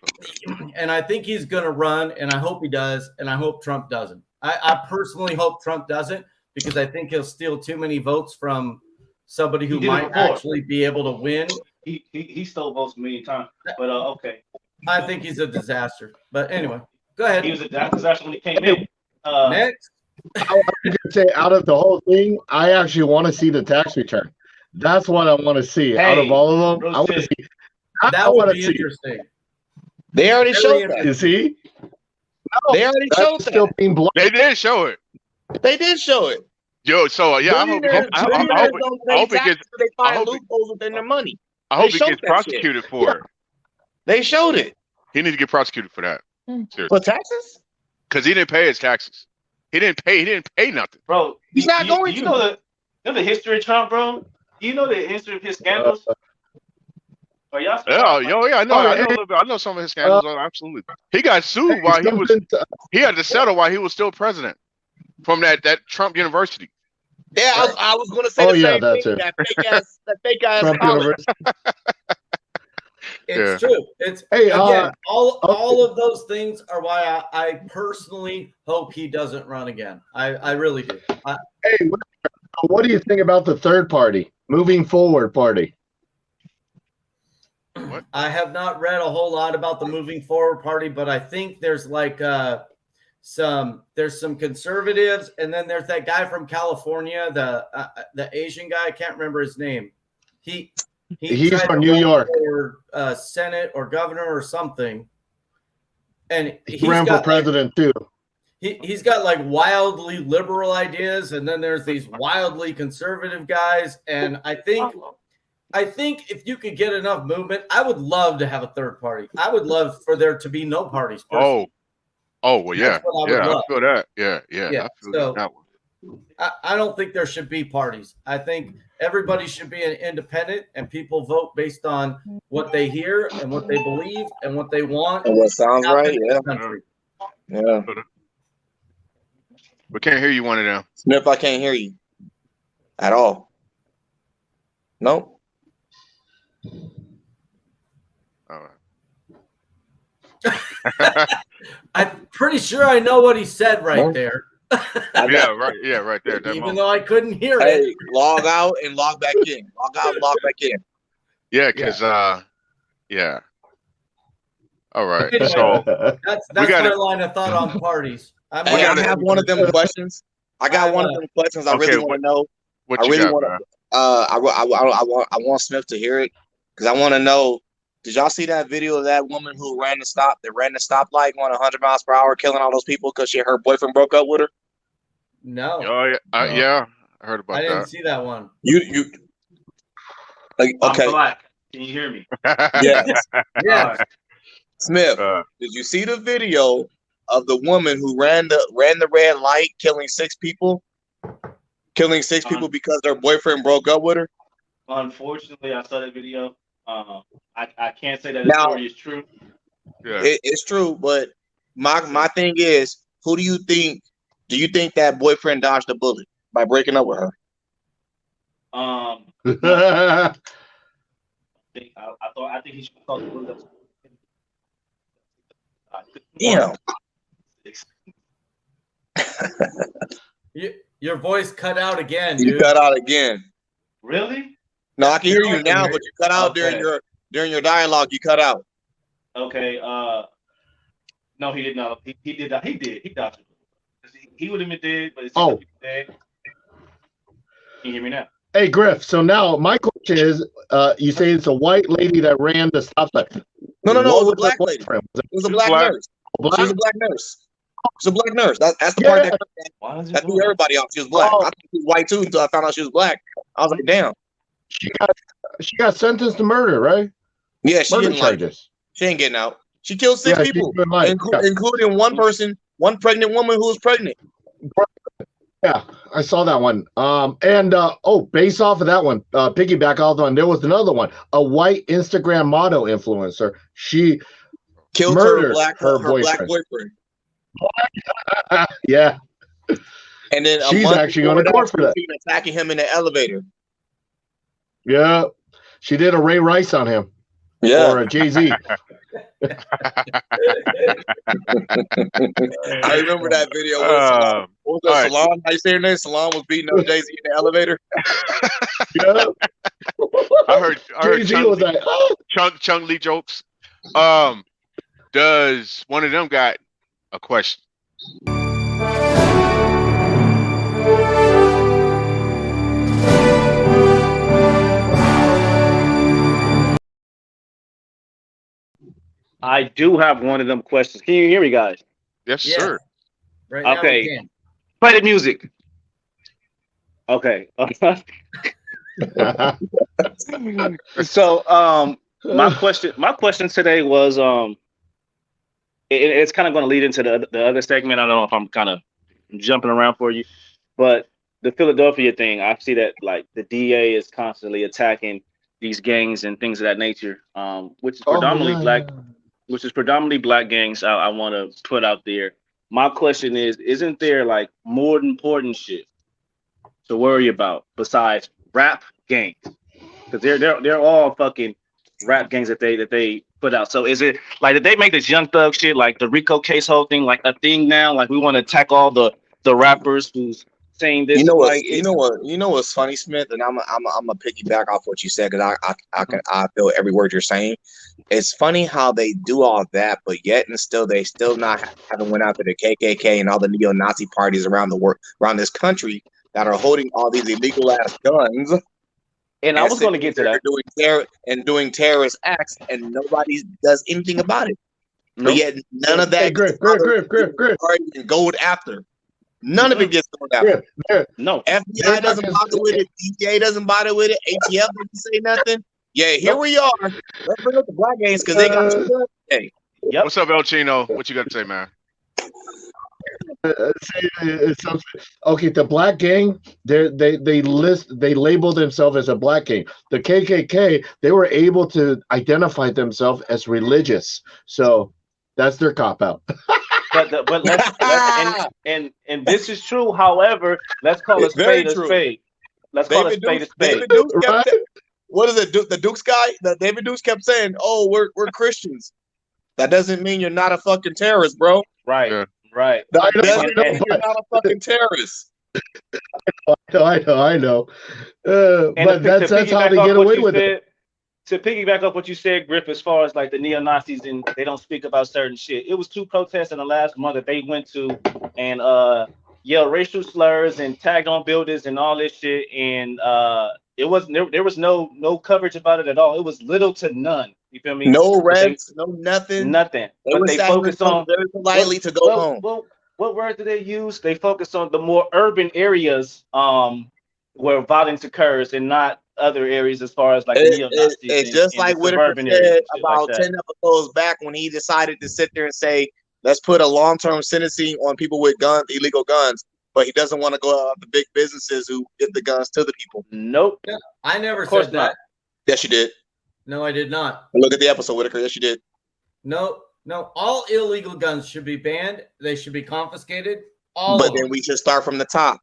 [SPEAKER 1] And I think he's going to run, and I hope he does, and I hope Trump doesn't. I personally hope Trump doesn't because I think he'll steal too many votes from somebody who might actually be able to win.
[SPEAKER 4] He stole votes many times, but okay.
[SPEAKER 1] I think he's a disaster. But anyway, go ahead.
[SPEAKER 4] He was a disaster when he came in.
[SPEAKER 1] Next.
[SPEAKER 5] I was going to say, out of the whole thing, I actually want to see the tax return. That's what I want to see. Out of all of them, I want to see.
[SPEAKER 1] That would be interesting.
[SPEAKER 3] They already showed that.
[SPEAKER 5] You see?
[SPEAKER 3] No, they already showed that.
[SPEAKER 5] Still being blocked.
[SPEAKER 2] They did show it.
[SPEAKER 3] They did show it.
[SPEAKER 2] Yo, so yeah, I hope it gets.
[SPEAKER 3] They find loopholes within their money.
[SPEAKER 2] I hope he gets prosecuted for it.
[SPEAKER 3] They showed it.
[SPEAKER 2] He needs to get prosecuted for that. Seriously.
[SPEAKER 3] For taxes?
[SPEAKER 2] Because he didn't pay his taxes. He didn't pay nothing.
[SPEAKER 4] Bro,
[SPEAKER 3] he's not going to.
[SPEAKER 4] You know the history of Trump, bro? Do you know the history of his scandals?
[SPEAKER 2] Yeah, I know. I know some of his scandals. Absolutely. He got sued while he had to settle while he was still president from that Trump University.
[SPEAKER 3] Yeah, I was going to say the same thing. That fake ass
[SPEAKER 5] Trump
[SPEAKER 3] college.
[SPEAKER 1] It's true. It's again, all of those things are why I personally hope he doesn't run again. I really do.
[SPEAKER 5] Hey, what do you think about the third party, moving forward party?
[SPEAKER 2] What?
[SPEAKER 1] I have not read a whole lot about the moving forward party, but I think there's like some conservatives, and then there's that guy from California, the Asian guy. I can't remember his name. He's
[SPEAKER 5] from New York,
[SPEAKER 1] or Senate or governor or something, and
[SPEAKER 5] he ran for president too.
[SPEAKER 1] He's got like wildly liberal ideas, and then there's these wildly conservative guys. And I think if you could get enough movement, I would love to have a third party. I would love for there to be no parties. Personally.
[SPEAKER 2] Well, yeah, I feel that. Yeah.
[SPEAKER 1] I feel that one. I don't think there should be parties. I think everybody should be an independent, and people vote based on what they hear and what they believe and what they want.
[SPEAKER 3] And what sounds right, yeah.
[SPEAKER 2] We can't hear you, one of them.
[SPEAKER 3] Smith, I can't hear you at all. Nope.
[SPEAKER 2] All right.
[SPEAKER 1] I'm pretty sure I know what he said right there.
[SPEAKER 2] right there.
[SPEAKER 1] Even though I couldn't hear it.
[SPEAKER 3] Hey, log out and log back in. Log out and log back in.
[SPEAKER 2] Yeah, because yeah. All right.
[SPEAKER 1] Anyway,
[SPEAKER 2] so
[SPEAKER 1] that's my line of thought on parties.
[SPEAKER 3] I have one of them questions. I got one of them questions I really want to know.
[SPEAKER 2] What you got,
[SPEAKER 3] want I want Smith to hear it because I want to know. Did y'all see that video of that woman who ran the stoplight going 100 miles per hour, killing all those people because her boyfriend broke up with her?
[SPEAKER 1] No.
[SPEAKER 2] Oh yeah, I heard about that.
[SPEAKER 1] I didn't see that one.
[SPEAKER 3] You like, okay?
[SPEAKER 4] I'm black. Can you hear me?
[SPEAKER 3] Yes.
[SPEAKER 1] Yeah.
[SPEAKER 3] Smith, did you see the video of the woman who ran the red light, killing six people because their boyfriend broke up with her?
[SPEAKER 4] Unfortunately, I saw that video. I can't say that the story is true.
[SPEAKER 2] Yeah,
[SPEAKER 3] it's true, but my thing is, who do you think? Do you think that boyfriend dodged a bullet by breaking up with her?
[SPEAKER 4] I think he should call it.
[SPEAKER 3] Damn.
[SPEAKER 1] Your voice cut out again,
[SPEAKER 3] You
[SPEAKER 1] dude.
[SPEAKER 3] cut out again.
[SPEAKER 4] Really?
[SPEAKER 3] No, I can hear you now, but you cut out during your dialogue. You cut out.
[SPEAKER 4] Okay. No, he did not. He did not. He did. He dodged it. He would have been dead, but it's dead. Can you hear me now?
[SPEAKER 5] Hey, Griff. So now my question is, you say it's a white lady that ran the stop sign.
[SPEAKER 3] No, it was a
[SPEAKER 5] What
[SPEAKER 3] black
[SPEAKER 5] her
[SPEAKER 3] lady.
[SPEAKER 5] boyfriend?
[SPEAKER 3] It was a black nurse.
[SPEAKER 5] Black?
[SPEAKER 3] She was a black nurse. She was a black nurse. That's the part that threw everybody off. She was black. I thought she was white too until I found out she was black. I was like, damn.
[SPEAKER 5] She got sentenced to murder, right?
[SPEAKER 3] Yeah, she
[SPEAKER 5] murder
[SPEAKER 3] didn't
[SPEAKER 5] charges.
[SPEAKER 3] She ain't getting out. She killed 6 people,
[SPEAKER 5] including
[SPEAKER 3] one pregnant woman who was pregnant.
[SPEAKER 5] Yeah, I saw that one. Based off of that one, piggyback off the one, there was another one. A white Instagram model influencer. She
[SPEAKER 3] killed
[SPEAKER 5] murdered
[SPEAKER 3] her black boyfriend.
[SPEAKER 5] Yeah.
[SPEAKER 3] And then
[SPEAKER 5] she's actually going to court for that.
[SPEAKER 3] Attacking him in the elevator.
[SPEAKER 5] Yeah. She did a Ray Rice on him.
[SPEAKER 3] Yeah.
[SPEAKER 5] Or a Jay-Z.
[SPEAKER 3] I remember that video. What was that? Salon? How you say her name? Salon was beating up Jay-Z in the elevator.
[SPEAKER 5] Yeah.
[SPEAKER 2] I heard
[SPEAKER 5] Jay-Z was like,
[SPEAKER 2] Chung Lee jokes. Does one of them got a question?
[SPEAKER 4] I do have one of them questions. Can you hear me, guys?
[SPEAKER 2] Yes, sir.
[SPEAKER 1] Right now
[SPEAKER 4] okay.
[SPEAKER 1] we can.
[SPEAKER 4] Play the music. Okay. So, my question today was, it's kind of going to lead into the other segment. I don't know if I'm kind of jumping around for you, but the Philadelphia thing, I see that like the DA is constantly attacking these gangs and things of that nature, which is predominantly black. Which is predominantly black gangs. I want to put out there. My question is, isn't there like more important shit to worry about besides rap gangs? Because they're all fucking rap gangs that they put out. So is it like, did they make this Young Thug shit, like the Rico case whole thing, like a thing now? Like we want to attack all the rappers who's saying this.
[SPEAKER 3] You know what?
[SPEAKER 4] Like,
[SPEAKER 3] you know what's funny, Smith, and I'm a piggyback off what you said because I feel every word you're saying. It's funny how they do all that, but yet and still they still not haven't went after the KKK and all the neo-Nazi parties around the world, around this country that are holding all these illegal ass guns.
[SPEAKER 4] And I was going to get to that.
[SPEAKER 3] Doing terrorist acts, and nobody does anything about it. Nope. But yet none of that
[SPEAKER 5] Griff.
[SPEAKER 3] And gold after. None of it gets thrown out.
[SPEAKER 4] No.
[SPEAKER 3] FBI doesn't bother with it. DJ doesn't bother with it. ATF doesn't say nothing. Yeah, here we are. Let's bring up the black gangs because they got you. Hey.
[SPEAKER 2] Yep. What's up, El Chino? What you got to say, man?
[SPEAKER 5] Okay, the black gang, they label themselves as a black gang. The KKK, they were able to identify themselves as religious. So that's their cop out.
[SPEAKER 4] But let's and this is true. However, let's call a spade a spade. Let's call a spade a spade.
[SPEAKER 3] What is it? The Dukes guy? The David Dukes kept saying, "Oh, we're Christians." That doesn't mean you're not a fucking terrorist, bro.
[SPEAKER 4] Right.
[SPEAKER 2] Yeah.
[SPEAKER 4] Right.
[SPEAKER 3] That doesn't mean you're not a fucking terrorist.
[SPEAKER 5] I know. But that's how they get away with it.
[SPEAKER 4] To piggyback up what you said, Griff, as far as like the neo-Nazis and they don't speak about certain shit. It was 2 protests in the last month that they went to and yelled racial slurs and tagged on buildings and all this shit. And it wasn't there was no coverage about it at all. It was little to none. You feel me?
[SPEAKER 3] No reds, no nothing.
[SPEAKER 4] Nothing.
[SPEAKER 3] But they focused on very politely to go home.
[SPEAKER 4] Well, what word did they use? They focused on the more urban areas where violence occurs and not other areas as far as like neo-Nazis.
[SPEAKER 3] It's just like Whitaker said about 10 episodes back when he decided to sit there and say, let's put a long-term sentencing on people with guns, illegal guns, but he doesn't want to go out the big businesses who give the guns to the people.
[SPEAKER 4] Nope.
[SPEAKER 1] Yeah, I never said that.
[SPEAKER 3] Yes, you did.
[SPEAKER 1] No, I did not.
[SPEAKER 3] Look at the episode, Whitaker. Yes, you did.
[SPEAKER 1] No. All illegal guns should be banned. They should be confiscated.
[SPEAKER 3] But then we should start from the top.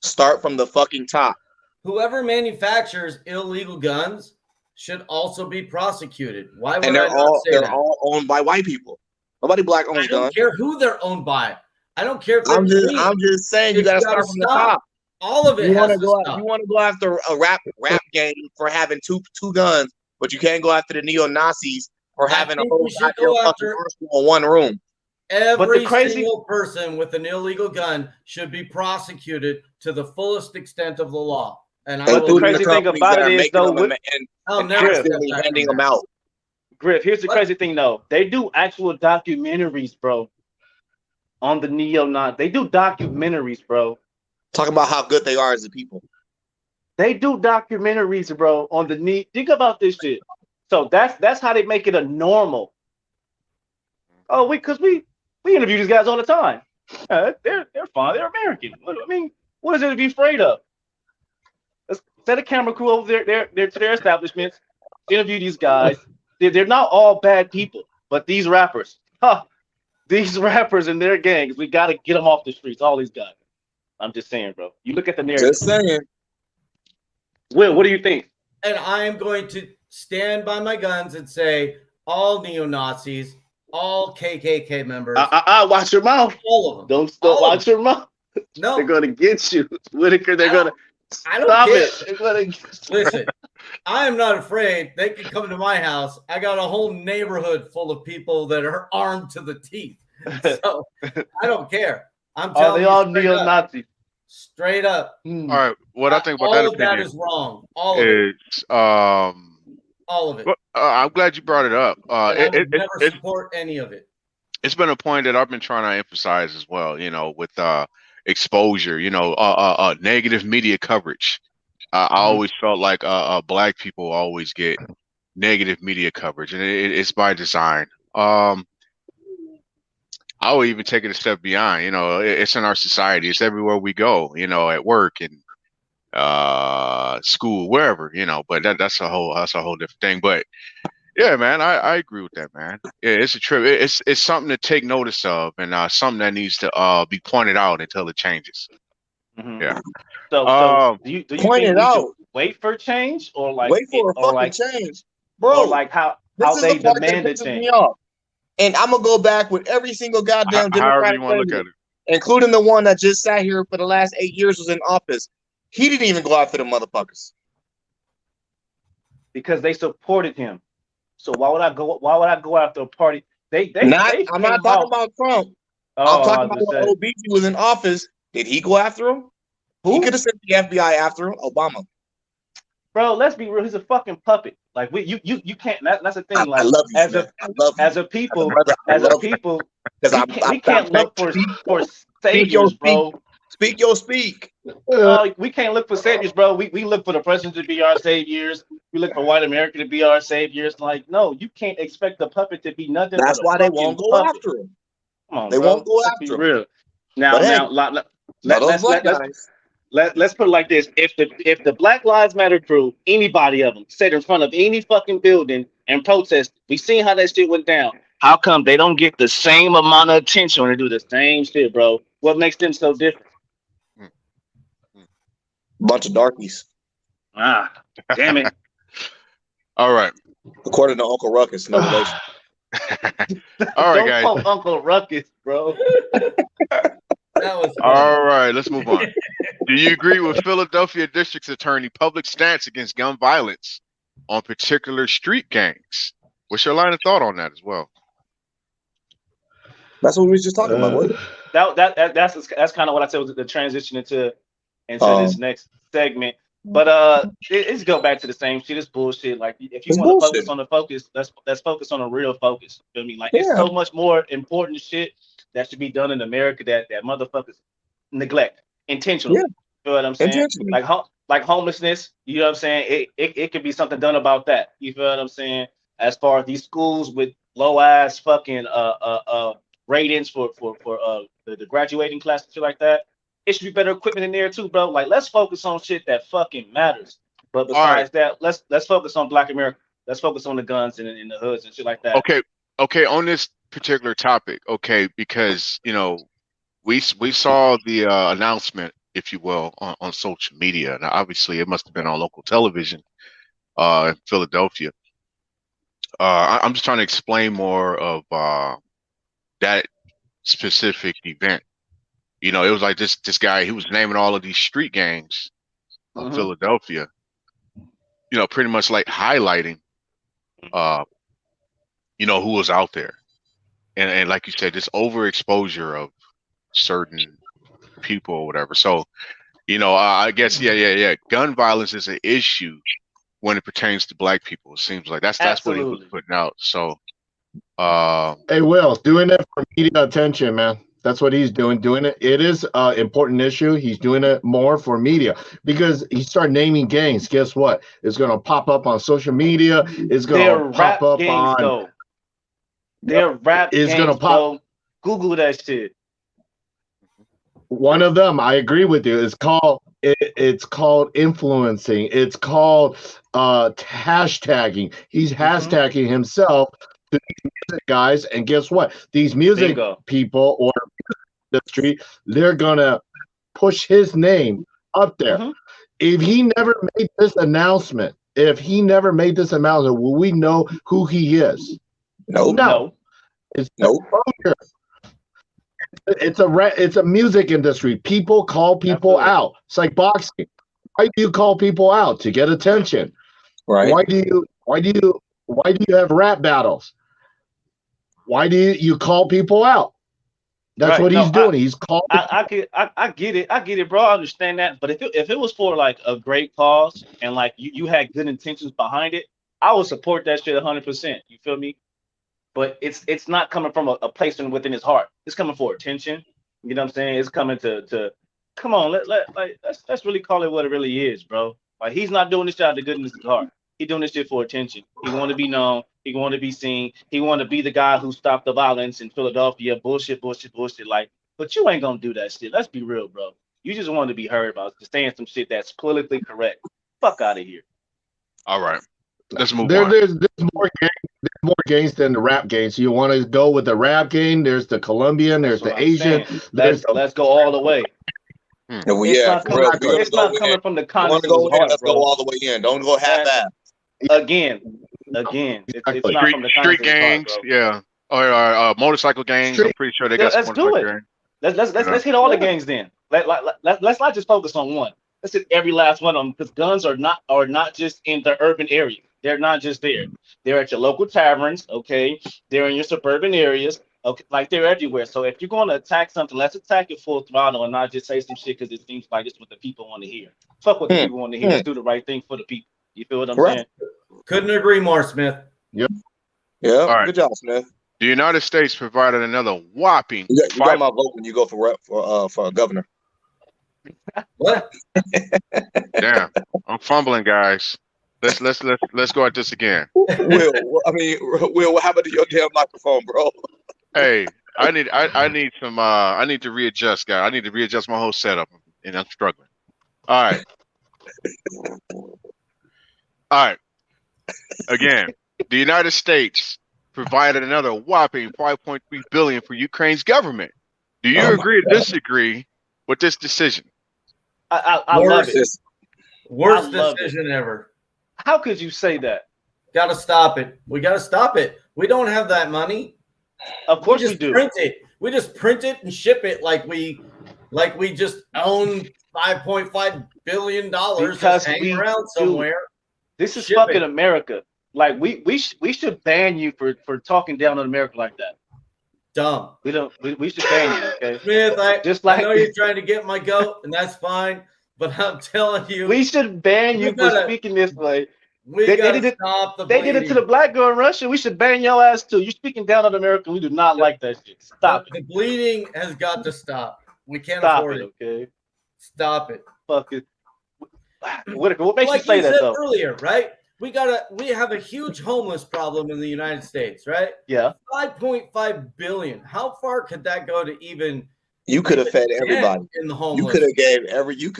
[SPEAKER 3] Start from the fucking top.
[SPEAKER 1] whoever manufactures illegal guns should also be prosecuted. Why would
[SPEAKER 3] And
[SPEAKER 1] I not say that?
[SPEAKER 3] all owned by white people. Nobody black owns
[SPEAKER 1] I don't
[SPEAKER 3] guns.
[SPEAKER 1] care who they're owned by. I don't care if
[SPEAKER 3] I'm
[SPEAKER 1] they're
[SPEAKER 3] just saying you got to start from the top.
[SPEAKER 1] All of it
[SPEAKER 3] You
[SPEAKER 1] has
[SPEAKER 3] want
[SPEAKER 1] to stop.
[SPEAKER 3] You want to go after a rap gang for having two guns, but you can't go after the neo-Nazis for having a whole goddamn fucking arsenal in one room.
[SPEAKER 1] Every single person with an illegal gun should be prosecuted to the fullest extent of the law. And
[SPEAKER 4] but the crazy thing about it is, though,
[SPEAKER 1] I'll never
[SPEAKER 3] handing them out.
[SPEAKER 4] Griff, here's the crazy thing, though. They do actual documentaries, bro, on the neo-Nazis. They do documentaries, bro.
[SPEAKER 3] Talking about how good they are as a people.
[SPEAKER 4] They do documentaries, bro, on the knee. Think about this shit. So that's how they make it a normal. Oh, because we interview these guys all the time. They're fine. They're American. I mean, what is there to be afraid of? Let's set a camera crew over there to their establishments. Interview these guys. They're not all bad people, but these rappers, these rappers and their gangs, we got to get them off the streets. All these guys. I'm just saying, bro. You look at the narrative.
[SPEAKER 3] Just saying.
[SPEAKER 4] Will, what do you think?
[SPEAKER 1] And I am going to stand by my guns and say all neo-Nazis, all KKK members.
[SPEAKER 4] Watch your mouth.
[SPEAKER 1] All of them.
[SPEAKER 4] Don't stop. Watch your mouth.
[SPEAKER 1] No.
[SPEAKER 4] They're going to get you. Whitaker, they're going to
[SPEAKER 1] stop
[SPEAKER 4] it.
[SPEAKER 1] They're going to listen. I am not afraid. They can come to my house. I got a whole neighborhood full of people that are armed to the teeth. So I don't care. I'm telling you.
[SPEAKER 4] Are they all neo-Nazis?
[SPEAKER 1] Straight up.
[SPEAKER 2] All right. What I think about
[SPEAKER 1] that opinion that is wrong. All of it. All of it.
[SPEAKER 2] I'm glad you brought it up.
[SPEAKER 1] I would never support any of it.
[SPEAKER 2] It's been a point that I've been trying to emphasize as well. You know, with exposure. You know, negative media coverage. I always felt like black people always get negative media coverage, and it's by design. I will even take it a step beyond. You know, it's in our society. It's everywhere we go. You know, at work and school, wherever. You know, but that's a whole different thing. But yeah, man, I agree with that, man. Yeah, it's a trip. It's something to take notice of, and something that needs to be pointed out until it changes.
[SPEAKER 4] Mm-hmm.
[SPEAKER 2] Yeah.
[SPEAKER 4] So do you
[SPEAKER 3] point it out?
[SPEAKER 4] Wait for change, or like
[SPEAKER 3] wait for a fucking change, bro?
[SPEAKER 4] Or like how they demand a change.
[SPEAKER 3] And I'm gonna go back with every single goddamn Democratic president, including the one that just sat here for the last 8 years was in office. He didn't even go after the motherfuckers
[SPEAKER 4] because they supported him. So why would I go after a party? I'm not talking about Trump. I'm talking about when OBG was in office. Did he go after him? Who? He could have sent the FBI after him. Obama. Bro, let's be real. He's a fucking puppet. Like you can't. That's the thing. Like
[SPEAKER 3] I love you,
[SPEAKER 4] as a people, we can't look for saviors, bro.
[SPEAKER 3] Speak your speak.
[SPEAKER 4] We can't look for saviors, bro. We look for the president to be our saviors. We look for white America to be our saviors. Like, no, you can't expect the puppet to be nothing.
[SPEAKER 3] That's why they won't go after him.
[SPEAKER 4] Come on,
[SPEAKER 3] they won't go after him.
[SPEAKER 4] Real. Let's put it like this: if the Black Lives Matter crew, anybody of them, sit in front of any fucking building and protest, we seen how that shit went down. How come they don't get the same amount of attention when they do the same shit, bro? What makes them so different?
[SPEAKER 3] Bunch of darkies.
[SPEAKER 4] Damn it!
[SPEAKER 2] All right.
[SPEAKER 3] According to Uncle Ruckus, no relation.
[SPEAKER 2] All right, guys.
[SPEAKER 4] Don't Uncle Ruckus, bro.
[SPEAKER 2] All right, let's move on. Do you agree with Philadelphia District's Attorney public stance against gun violence on particular street gangs? What's your line of thought on that as well?
[SPEAKER 3] That's what we were just talking about.
[SPEAKER 4] That's kind of what I said was the transition into this next segment. But it's go back to the same shit. It's bullshit. Like if you want to focus on the focus, let's focus on a real focus. You feel me? Like it's so much more important shit that should be done in America that motherfuckers neglect intentionally. Yeah. You know what I'm saying? Like homelessness. You know what I'm saying? It could be something done about that. You feel what I'm saying? As far as these schools with low ass fucking ratings for the graduating class and shit like that. It should be better equipment in there too, bro. Like, let's focus on shit that fucking matters. But besides that, let's focus on Black America. Let's focus on the guns and the hoods and shit like that.
[SPEAKER 2] Okay. On this particular topic, because you know, we saw the announcement if you will, on social media. Now, obviously, it must have been on local television in Philadelphia. I'm just trying to explain more of that specific event. You know, it was like this guy, he was naming all of these street gangs of Philadelphia, you know, pretty much like highlighting, you know, who was out there. And like you said, this overexposure of certain people or whatever. So, you know, I guess, yeah. Gun violence is an issue when it pertains to black people. It seems like that's what he was putting out. So,
[SPEAKER 5] hey, Will, doing it for media attention, man. That's what he's doing it. It is an important issue. He's doing it more for media because he started naming gangs. Guess what? It's going to pop up on social media. It's going to pop up
[SPEAKER 4] gangs,
[SPEAKER 5] on.
[SPEAKER 4] Though. They're rap
[SPEAKER 5] it's
[SPEAKER 4] gangs,
[SPEAKER 5] gonna pop.
[SPEAKER 4] bro. Google that shit.
[SPEAKER 5] One of them, I agree with you. It's called influencing. It's called hashtagging. He's hashtagging himself to these music guys, and guess what? These music people or industry, they're gonna push his name up there. If he never made this announcement, will we know who he is? No. It's it's a music industry. People call people out. It's like boxing. Why do you call people out? To get attention.
[SPEAKER 3] Right.
[SPEAKER 5] Why do you have rap battles? Why do you call people out? That's what he's doing. He's calling.
[SPEAKER 4] I get it, bro. I understand that. But if it was for like a great cause and like you had good intentions behind it, I would support that shit 100%. You feel me? But it's not coming from a place within his heart. It's coming for attention. You know what I'm saying? It's coming to come on, let's really call it what it really is, bro. Like he's not doing this shit out of the goodness of his heart. He's doing this shit for attention. He want to be known. He want to be seen. He want to be the guy who stopped the violence in Philadelphia. Bullshit. Like, but you ain't gonna do that shit. Let's be real, bro. You just want to be heard about saying some shit that's politically correct. Fuck out of here.
[SPEAKER 2] All right. Let's move on.
[SPEAKER 5] There's more games than the rap game. So you want to go with the rap game? There's the Colombian. There's the Asian.
[SPEAKER 4] Let's go all the way. It's not coming from the context of his heart,
[SPEAKER 3] let's go all the way in. Don't go half-ass.
[SPEAKER 4] Again, it's not from the
[SPEAKER 2] street gangs, or motorcycle gangs. I'm pretty sure they got.
[SPEAKER 4] Let's do it. Let's hit all the gangs then. Let's not just focus on one. Let's hit every last one of them because guns are not just in the urban area. They're not just there. They're at your local taverns, okay? They're in your suburban areas, okay? Like they're everywhere. So if you're going to attack something, let's attack it full throttle and not just say some shit because it seems like it's what the people want to hear. Fuck what the people want to hear. Let's do the right thing for the people. You feel what I'm saying?
[SPEAKER 1] Couldn't agree more, Smith.
[SPEAKER 3] Yep. All right. Good job, Smith.
[SPEAKER 2] The United States provided another whopping.
[SPEAKER 3] You got my vote when you go for governor.
[SPEAKER 1] What?
[SPEAKER 2] Damn, I'm fumbling, guys. Let's go at this again.
[SPEAKER 3] Will, what happened to your damn microphone, bro?
[SPEAKER 2] Hey, I need to readjust, guys. I need to readjust my whole setup, and I'm struggling. All right. Again, the United States provided another whopping $5.3 billion for Ukraine's government. Do you agree or disagree with this decision?
[SPEAKER 4] I love it.
[SPEAKER 1] Worst decision ever.
[SPEAKER 4] How could you say that?
[SPEAKER 1] Got to stop it. We got to stop it. We don't have that money.
[SPEAKER 4] Of course we do.
[SPEAKER 1] Print it. We just print it and ship it like we just own $5.5 billion just hanging around somewhere.
[SPEAKER 4] This is fucking America. Like we should ban you for talking down on America like that.
[SPEAKER 1] Dumb.
[SPEAKER 4] We should ban you, okay?
[SPEAKER 1] Smith, I know you're trying to get my goat, and that's fine. But I'm telling you,
[SPEAKER 4] we should ban you for speaking this way.
[SPEAKER 1] They did it
[SPEAKER 4] to the black girl in Russia. We should ban your ass too. You're speaking down on America. We do not like that shit. Stop it.
[SPEAKER 1] The bleeding has got to stop. We can't afford it.
[SPEAKER 4] Okay.
[SPEAKER 1] Stop it.
[SPEAKER 4] Fuck it. What makes you say that though?
[SPEAKER 1] Earlier, right? We have a huge homeless problem in the United States, right?
[SPEAKER 4] Yeah.
[SPEAKER 1] 5.5 billion. How far could that go to even?
[SPEAKER 3] You could have fed everybody
[SPEAKER 1] in the homeless.
[SPEAKER 3] You could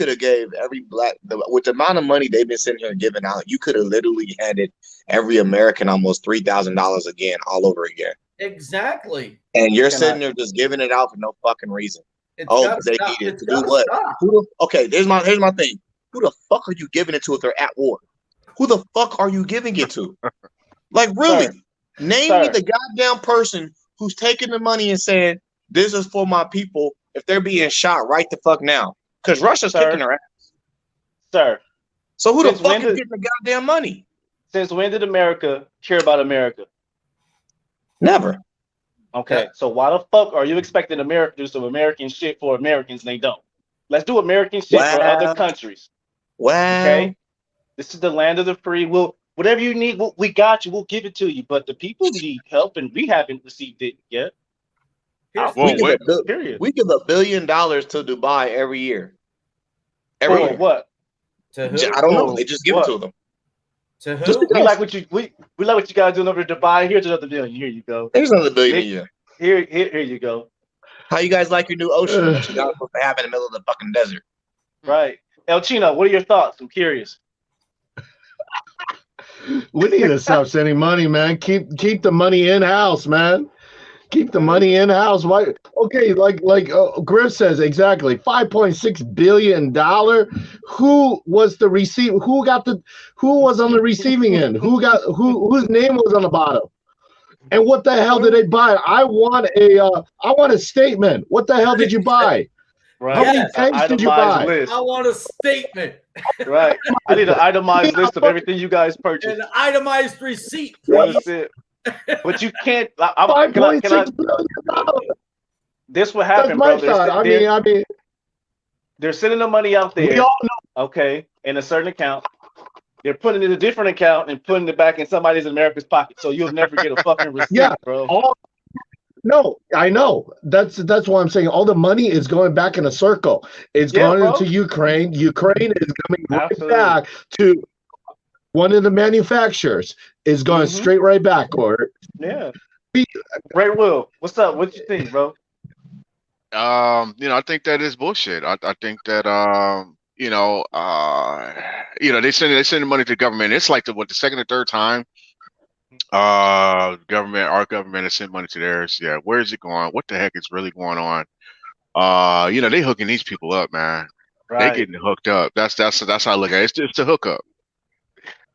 [SPEAKER 3] have gave every black with the amount of money they've been sitting here giving out. You could have literally handed every American almost $3,000 again, all over again.
[SPEAKER 1] Exactly.
[SPEAKER 3] And you're sitting there just giving it out for no fucking reason.
[SPEAKER 1] gotta
[SPEAKER 3] they
[SPEAKER 1] stop.
[SPEAKER 3] need it
[SPEAKER 1] It's
[SPEAKER 3] to do
[SPEAKER 1] gotta
[SPEAKER 3] what?
[SPEAKER 1] stop.
[SPEAKER 3] Okay, here's my thing. Who the fuck are you giving it to if they're at war? Who the fuck are you giving it to? Like, really? Name me the goddamn person who's taking the money and saying, this is for my people if they're being shot right the fuck now. Because Russia's kicking their ass.
[SPEAKER 4] Sir.
[SPEAKER 3] So who the fuck is getting the goddamn money?
[SPEAKER 4] Since when did America care about America?
[SPEAKER 3] Never.
[SPEAKER 4] Okay, so why the fuck are you expecting America to do some American shit for Americans and they don't? Let's do American shit for other countries. Okay? This is the land of the free. Whatever you need, we got you. We'll give it to you. But the people need help, and we haven't received it yet.
[SPEAKER 3] We give $1 billion to Dubai every year. Every year.
[SPEAKER 4] What?
[SPEAKER 3] To who? I don't know. They just give it to them.
[SPEAKER 1] To who?
[SPEAKER 4] We like what you guys doing over to Dubai. Here's another $1 billion. Here you go.
[SPEAKER 3] Here's another $1 billion a year.
[SPEAKER 4] Here you go.
[SPEAKER 3] How you guys like your new ocean that you got supposed to have in the middle of the fucking desert?
[SPEAKER 4] Right. El Chino, what are your thoughts? I'm curious.
[SPEAKER 5] We need to stop sending money, man. Keep the money in house, man. Keep the money in house. Why? Okay, like Griff says exactly. $5.6 billion. Who was the receive? Who was on the receiving end? Whose name was on the bottom? And what the hell did they buy? I want a statement. What the hell did you buy?
[SPEAKER 4] Right.
[SPEAKER 5] How many tanks did you buy?
[SPEAKER 4] List.
[SPEAKER 1] I want a statement.
[SPEAKER 4] Right. I need an itemized list of everything you guys purchased.
[SPEAKER 1] An itemized receipt, please.
[SPEAKER 4] That's it. But you can't. $5.6 billion. This what happened, bro.
[SPEAKER 5] I mean,
[SPEAKER 4] they're sending the money out there.
[SPEAKER 5] We all know.
[SPEAKER 4] Okay, in a certain account. They're putting it in a different account and putting it back in somebody's in America's pocket. So you'll never get a fucking receipt, bro.
[SPEAKER 5] No, I know. That's why I'm saying all the money is going back in a circle. It's going into Ukraine. Ukraine is coming right back to one of the manufacturers. Is going straight right back. Or
[SPEAKER 4] Great Will, what's up? What you think, bro?
[SPEAKER 2] I think that is bullshit. I think that they send the money to the government. It's like the second or third time our government has sent money to theirs. Yeah, where is it going? What the heck is really going on? They hooking these people up, man. Right. They getting hooked up. That's how I look at it. It's just a hookup.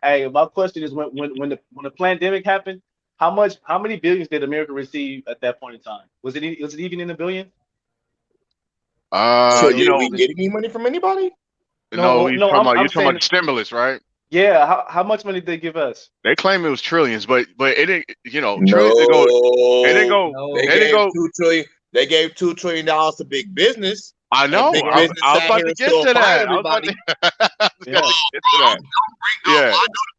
[SPEAKER 4] Hey, my question is when the pandemic happened, how many billions did America receive at that point in time? Was it even in the billion?
[SPEAKER 3] Did we get any money from anybody?
[SPEAKER 2] No, you're talking about the stimulus, right?
[SPEAKER 4] Yeah, how much money did they give us?
[SPEAKER 2] They claim it was trillions, but it didn't. Trillions. They didn't go.
[SPEAKER 3] $2 trillion. They gave $2 trillion to big business.
[SPEAKER 2] I know. I was about to get to that. Yeah.
[SPEAKER 3] I know the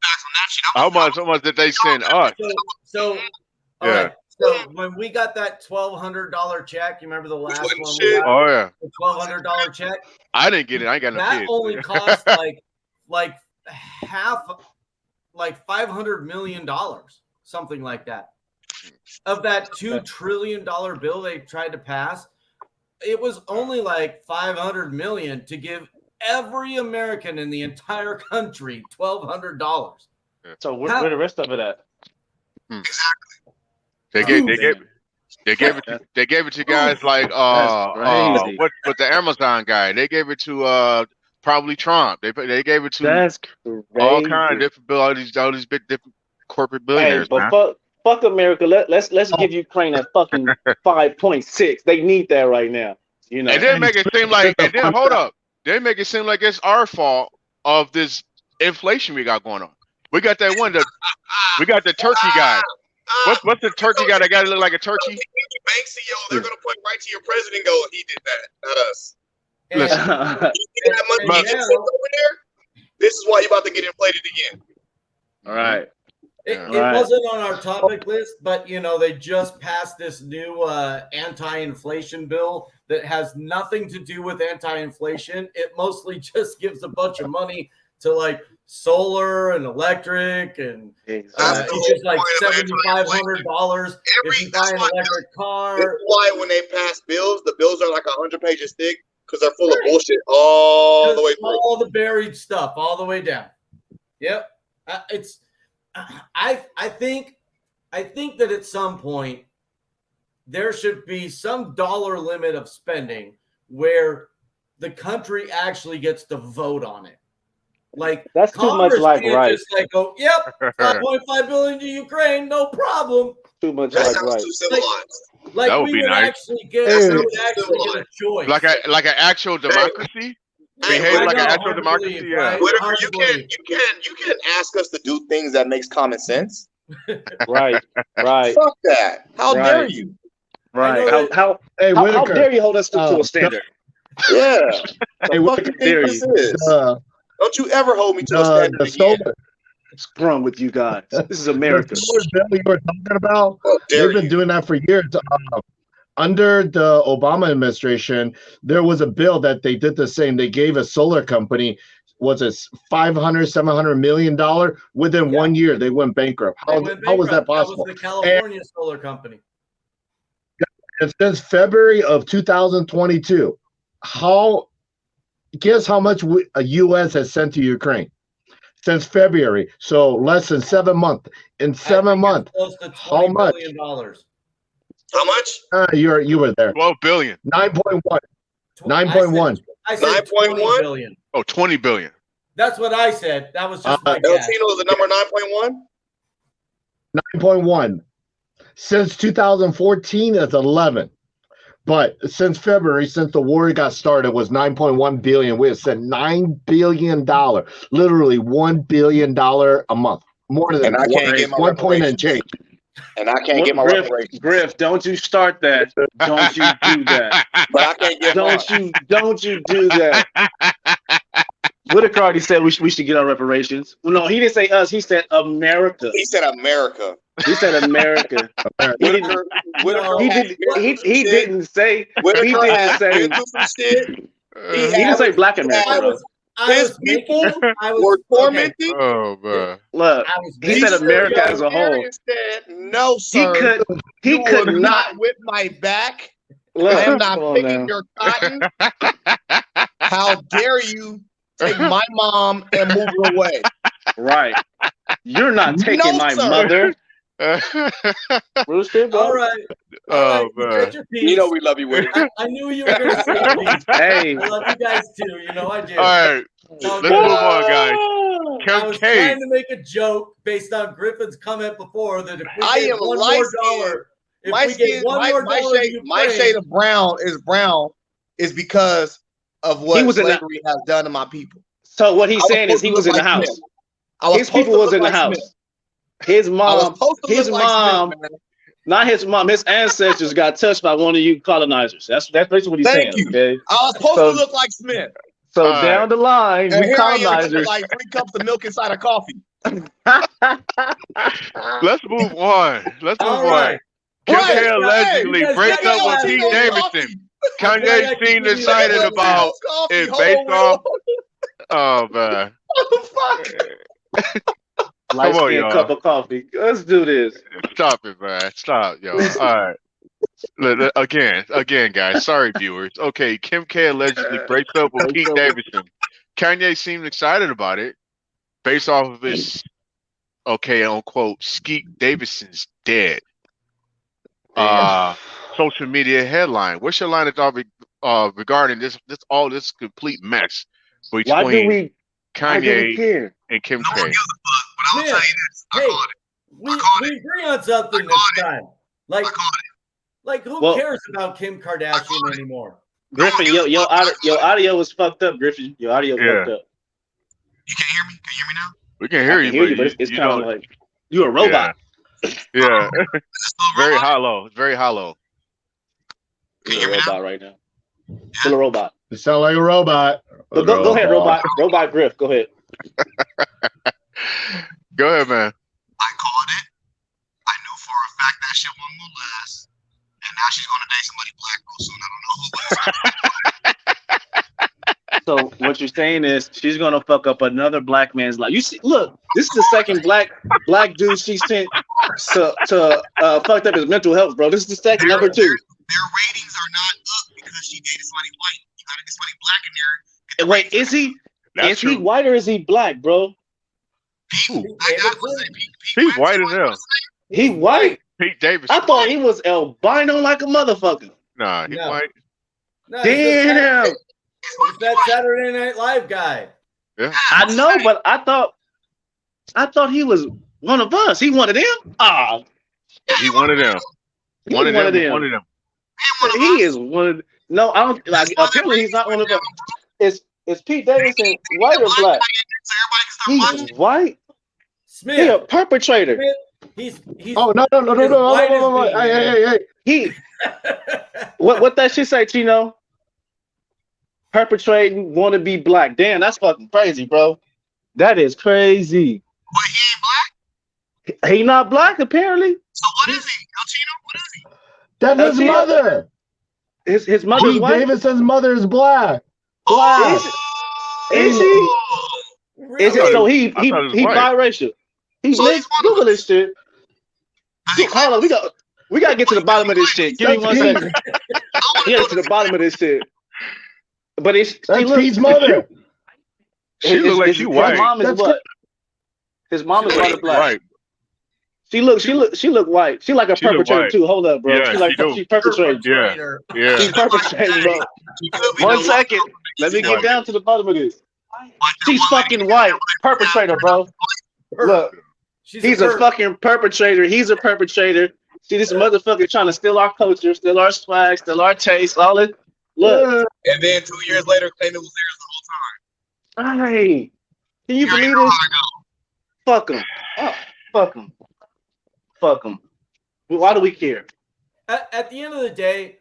[SPEAKER 3] facts on that shit.
[SPEAKER 2] How much did they send us?
[SPEAKER 1] So right. So when we got that $1,200 check, you remember the last one? We got,
[SPEAKER 2] oh yeah,
[SPEAKER 1] the $1,200 check.
[SPEAKER 2] I didn't get it. I ain't got no kids.
[SPEAKER 1] That only cost like half, like $500 million, something like that. Of that $2 trillion bill they tried to pass, it was only like $500 million to give every American in the entire country $1,200.
[SPEAKER 4] So where the rest of it at?
[SPEAKER 3] Exactly.
[SPEAKER 2] They gave it to guys like what the Amazon guy. They gave it to probably Trump. They gave it to all kinds of different all these different corporate billionaires.
[SPEAKER 4] Hey, but fuck America. Let's give Ukraine that fucking 5.6. They need that right now.
[SPEAKER 2] And then make it seem like hold up. They make it seem like it's our fault of this inflation we got going on. We got that one. We got the turkey guy. What's the turkey guy that got to look like a turkey?
[SPEAKER 3] Bank CEO, they're gonna point right to your president and go, he did that, not us.
[SPEAKER 2] Listen,
[SPEAKER 3] that money over there, this is why you're about to get inflated again.
[SPEAKER 4] All right.
[SPEAKER 1] It wasn't on our topic list, but they just passed this new anti-inflation bill that has nothing to do with anti-inflation. It mostly just gives a bunch of money to like solar and electric, and it's just like $7,500 if you buy an electric car.
[SPEAKER 3] That's why when they pass bills, the bills are like 100 pages thick because they're full of bullshit all the way through.
[SPEAKER 1] All the buried stuff, all the way down. Yep, I think that at some point there should be some dollar limit of spending where the country actually gets to vote on it. Like
[SPEAKER 4] That's too much like
[SPEAKER 1] can't
[SPEAKER 4] right.
[SPEAKER 1] just like go, yep, 5.5 billion to Ukraine, no problem.
[SPEAKER 4] Too much
[SPEAKER 3] That
[SPEAKER 4] like
[SPEAKER 3] sounds
[SPEAKER 4] right.
[SPEAKER 3] too civilized.
[SPEAKER 1] Like
[SPEAKER 2] That would
[SPEAKER 1] we
[SPEAKER 2] be
[SPEAKER 1] would
[SPEAKER 2] nice.
[SPEAKER 1] actually get,
[SPEAKER 5] Hey.
[SPEAKER 1] we would actually get a choice.
[SPEAKER 2] Like an actual democracy?
[SPEAKER 3] Hey,
[SPEAKER 2] Behave
[SPEAKER 1] I
[SPEAKER 2] like an
[SPEAKER 1] know,
[SPEAKER 2] actual
[SPEAKER 1] hard to
[SPEAKER 2] democracy?
[SPEAKER 1] believe,
[SPEAKER 2] Yeah.
[SPEAKER 1] right?
[SPEAKER 3] Whatever,
[SPEAKER 1] Hard to believe.
[SPEAKER 3] you can ask us to do things that makes common sense.
[SPEAKER 4] Right. Right.
[SPEAKER 3] Fuck that. How
[SPEAKER 4] Right.
[SPEAKER 3] dare you?
[SPEAKER 4] Right.
[SPEAKER 1] I know
[SPEAKER 5] Hey,
[SPEAKER 4] How
[SPEAKER 5] Whitaker.
[SPEAKER 4] dare you hold us to a standard?
[SPEAKER 3] Yeah.
[SPEAKER 5] Hey,
[SPEAKER 3] The fuck you
[SPEAKER 4] dare
[SPEAKER 3] think this is? Don't you ever hold me to a standard
[SPEAKER 5] the
[SPEAKER 3] again.
[SPEAKER 5] solar,
[SPEAKER 4] What's wrong with you guys? This is
[SPEAKER 5] the
[SPEAKER 4] America.
[SPEAKER 5] solar bill you were talking about,
[SPEAKER 3] How dare
[SPEAKER 5] they've been
[SPEAKER 3] you?
[SPEAKER 5] doing that for years. Under the Obama administration, there was a bill that they did the same. They gave a solar company, was it $500-700 million? Within 1 year, they went bankrupt.
[SPEAKER 1] They
[SPEAKER 5] How
[SPEAKER 1] went
[SPEAKER 5] was that
[SPEAKER 1] bankrupt. That
[SPEAKER 5] possible?
[SPEAKER 1] was the California solar company.
[SPEAKER 5] And since February of 2022, guess how much a U.S. has sent to Ukraine since February? So less than 7 months. In 7 months,
[SPEAKER 1] Close to
[SPEAKER 5] how
[SPEAKER 1] $20
[SPEAKER 5] much?
[SPEAKER 1] billion.
[SPEAKER 3] How much?
[SPEAKER 5] You were there.
[SPEAKER 2] 12 billion.
[SPEAKER 5] 9.1. 9.1.
[SPEAKER 1] I said 20
[SPEAKER 3] 9.1?
[SPEAKER 1] billion.
[SPEAKER 2] Oh, 20 billion.
[SPEAKER 1] That's what I said. That was just my
[SPEAKER 3] El
[SPEAKER 1] guess.
[SPEAKER 3] Tino is the number 9.1?
[SPEAKER 5] 9.1. Since 2014, it's 11. But since February, since the war got started, it was 9.1 billion. We have sent $9 billion, literally $1 billion a month. More than
[SPEAKER 3] And I can't get my
[SPEAKER 5] 1 point and change.
[SPEAKER 3] And I can't get my reparations.
[SPEAKER 4] Griff, don't you start that. Don't you do that.
[SPEAKER 3] But I can't get mine.
[SPEAKER 4] Don't you do that. Whitaker already said we should get our reparations. Well, no, he didn't say us. He said America.
[SPEAKER 3] He said America.
[SPEAKER 4] He said America. He didn't. He didn't say. He didn't say. He didn't say Black America.
[SPEAKER 3] His people were tormented.
[SPEAKER 2] Oh man!
[SPEAKER 4] Look, he said America as a whole.
[SPEAKER 3] Said, no, sir.
[SPEAKER 4] He could not
[SPEAKER 3] whip my back.
[SPEAKER 4] Look,
[SPEAKER 3] I am not picking your cotton. How dare you take my mom and move her away?
[SPEAKER 4] Right. You're not taking my mother. Rooster,
[SPEAKER 1] all right.
[SPEAKER 2] Oh man!
[SPEAKER 3] You know we love you, Woody.
[SPEAKER 1] I knew you were going to say peace.
[SPEAKER 4] Hey,
[SPEAKER 1] I love you guys too. You know I do.
[SPEAKER 2] All right, let's move on, guys.
[SPEAKER 1] I was trying to make a joke based on Griffin's comment before that if we get one more dollar,
[SPEAKER 3] my shade of brown is because of what slavery has done to my people.
[SPEAKER 4] So what he's saying is he was in the house. His people was in the house. His mom, not his mom, his ancestors got touched by one of you colonizers. That's basically what he's saying. Okay?
[SPEAKER 3] I was supposed to look like Smith.
[SPEAKER 4] So down the line, we colonizers
[SPEAKER 3] like 3 cups of milk inside of coffee.
[SPEAKER 2] Let's move on. Kim K allegedly breaks up with Pete Davidson. Kanye seemed excited about it based off. Oh man!
[SPEAKER 3] What the fuck?
[SPEAKER 4] Light skin cup of coffee. Let's do this.
[SPEAKER 2] Stop it, man. Stop, yo. All right. Again, guys. Sorry, viewers. Okay, Kim K allegedly breaks up with Pete Davidson. Kanye seemed excited about it, based off of his, unquote, Skeet Davidson's dead. Social media headline. What's your line of thought regarding this complete mess between Kanye and Kim K?
[SPEAKER 3] But I'll tell you this. I called it.
[SPEAKER 1] We agree on something this time. Like who cares about Kim Kardashian anymore?
[SPEAKER 4] Griffin, your audio was fucked up. Griffin, your audio fucked up.
[SPEAKER 3] You can't hear me? Can you hear me now?
[SPEAKER 2] We can hear you,
[SPEAKER 4] but it's kind of like you're a robot.
[SPEAKER 2] Yeah. Very hollow. It's very hollow.
[SPEAKER 3] Can you hear me
[SPEAKER 4] now? Right now. Still a robot.
[SPEAKER 5] You sound like a robot.
[SPEAKER 4] Go ahead, robot. Robot Griff. Go ahead.
[SPEAKER 2] Go ahead, man.
[SPEAKER 3] I called it. I knew for a fact that shit wasn't gonna last. And now she's gonna date somebody black real soon. I don't know who.
[SPEAKER 4] So what you're saying is she's gonna fuck up another black man's life. You see, look, this is the second black dude she sent to fucked up his mental health, bro. This is the second, number 2.
[SPEAKER 3] Their ratings are not up because she dated somebody white. You gotta get somebody black in there.
[SPEAKER 4] Wait, is he? Is he white or is he black, bro?
[SPEAKER 2] He's white as hell.
[SPEAKER 4] He white.
[SPEAKER 2] Pete Davidson.
[SPEAKER 4] I thought he was albino like a motherfucker.
[SPEAKER 2] Nah, he's white.
[SPEAKER 1] No,
[SPEAKER 4] Damn.
[SPEAKER 1] he's that Saturday Night Live guy.
[SPEAKER 2] Yeah.
[SPEAKER 4] I know, but I thought he was one of us. He one of them. Ah,
[SPEAKER 2] He one of them.
[SPEAKER 4] he
[SPEAKER 2] One of
[SPEAKER 4] one of
[SPEAKER 2] them.
[SPEAKER 4] them.
[SPEAKER 2] One of them.
[SPEAKER 4] He is one of. No, I don't. Like, apparently, he's not one of them. Is Pete Davidson white or black? He's white.
[SPEAKER 1] Smith.
[SPEAKER 4] He a perpetrator.
[SPEAKER 1] He's
[SPEAKER 5] Oh no!
[SPEAKER 1] white as me,
[SPEAKER 5] Hey!
[SPEAKER 4] He what that shit say, Chino? Perpetrating, want to be black. Damn, that's fucking crazy, bro. That is crazy.
[SPEAKER 3] But he ain't black.
[SPEAKER 4] He not black, apparently.
[SPEAKER 3] So what is he? El Chino, what is he?
[SPEAKER 5] That's his mother.
[SPEAKER 4] His mother's
[SPEAKER 5] Pete
[SPEAKER 4] white.
[SPEAKER 5] Davidson's mother is black.
[SPEAKER 4] Black. Is he?
[SPEAKER 1] Really?
[SPEAKER 4] Is it so? He
[SPEAKER 2] I thought it was white.
[SPEAKER 4] biracial. He
[SPEAKER 3] So
[SPEAKER 4] mixed.
[SPEAKER 3] he's one of
[SPEAKER 4] Google
[SPEAKER 3] us.
[SPEAKER 4] this shit. Hold on, we got to get to the bottom of this shit. Give me one second. We got to the bottom of this shit. But it's
[SPEAKER 5] That's Pete's mother.
[SPEAKER 2] She look like she white.
[SPEAKER 4] His mom is
[SPEAKER 5] That's
[SPEAKER 4] what? His mom is white or black.
[SPEAKER 2] Right.
[SPEAKER 4] She look white. She like a
[SPEAKER 2] She look
[SPEAKER 4] perpetrator
[SPEAKER 2] white.
[SPEAKER 4] too. Hold up, bro.
[SPEAKER 2] Yeah,
[SPEAKER 4] She perpetrating.
[SPEAKER 2] Yeah. Yeah.
[SPEAKER 4] She's perpetrating, bro. One second. Let me get down to the bottom of this. She's fucking white. Perpetrator, bro. Look, he's a fucking perpetrator. He's a perpetrator. See, this motherfucker trying to steal our culture, steal our swag, steal our taste, all it. Look.
[SPEAKER 3] And then 2 years later, claim it was theirs the whole time.
[SPEAKER 4] Hey, can you believe this? Fuck him. Oh, fuck him. Fuck him. Why do we care?
[SPEAKER 1] At the end of the day,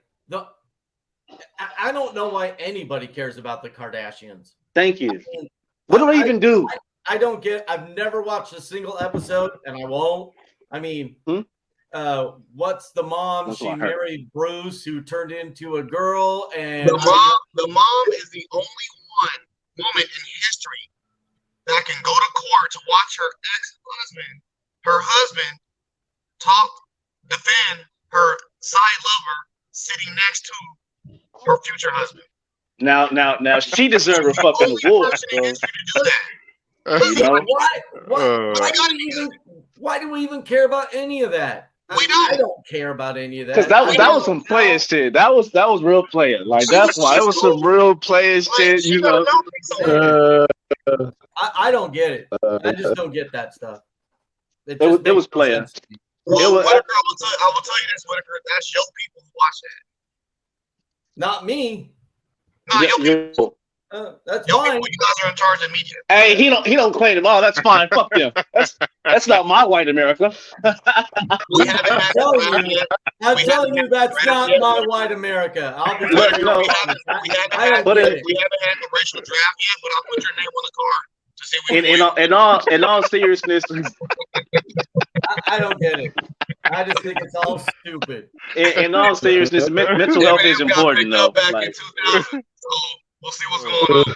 [SPEAKER 1] I don't know why anybody cares about the Kardashians.
[SPEAKER 4] Thank you. What do they even do?
[SPEAKER 1] I don't get. I've never watched a single episode, and I won't. I mean, what's the mom?
[SPEAKER 4] That's
[SPEAKER 1] She married Bruce, who turned into a girl, and
[SPEAKER 3] the mom is the only woman in history that can go to court to watch her her husband, defend her side lover sitting next to her future husband.
[SPEAKER 4] Now she deserves a fucking award, bro. You know?
[SPEAKER 1] Why do we even care about any of that? I don't care about any of that.
[SPEAKER 4] Because that was some player shit. That was real player. Like that's why it was some real player shit. You know.
[SPEAKER 1] I don't get it. I just don't get that stuff.
[SPEAKER 4] It was player.
[SPEAKER 3] Well, Whitaker, I will tell you this, Whitaker. That's your people who watch that.
[SPEAKER 1] Not me.
[SPEAKER 3] No, your people.
[SPEAKER 1] That's
[SPEAKER 3] Your
[SPEAKER 1] fine.
[SPEAKER 3] people, you guys are in charge of media.
[SPEAKER 4] Hey, he don't claim them all. That's fine. Fuck them. That's not my white America.
[SPEAKER 3] We haven't had
[SPEAKER 1] I'm telling you, that's not my white America. I'll be
[SPEAKER 3] we haven't had the racial draft yet, but I'll put your name on the card to see if we
[SPEAKER 4] in all seriousness,
[SPEAKER 1] I don't get it. I just think it's all stupid.
[SPEAKER 4] In all seriousness, mental health is important, though.
[SPEAKER 3] Like, so we'll see what's going on.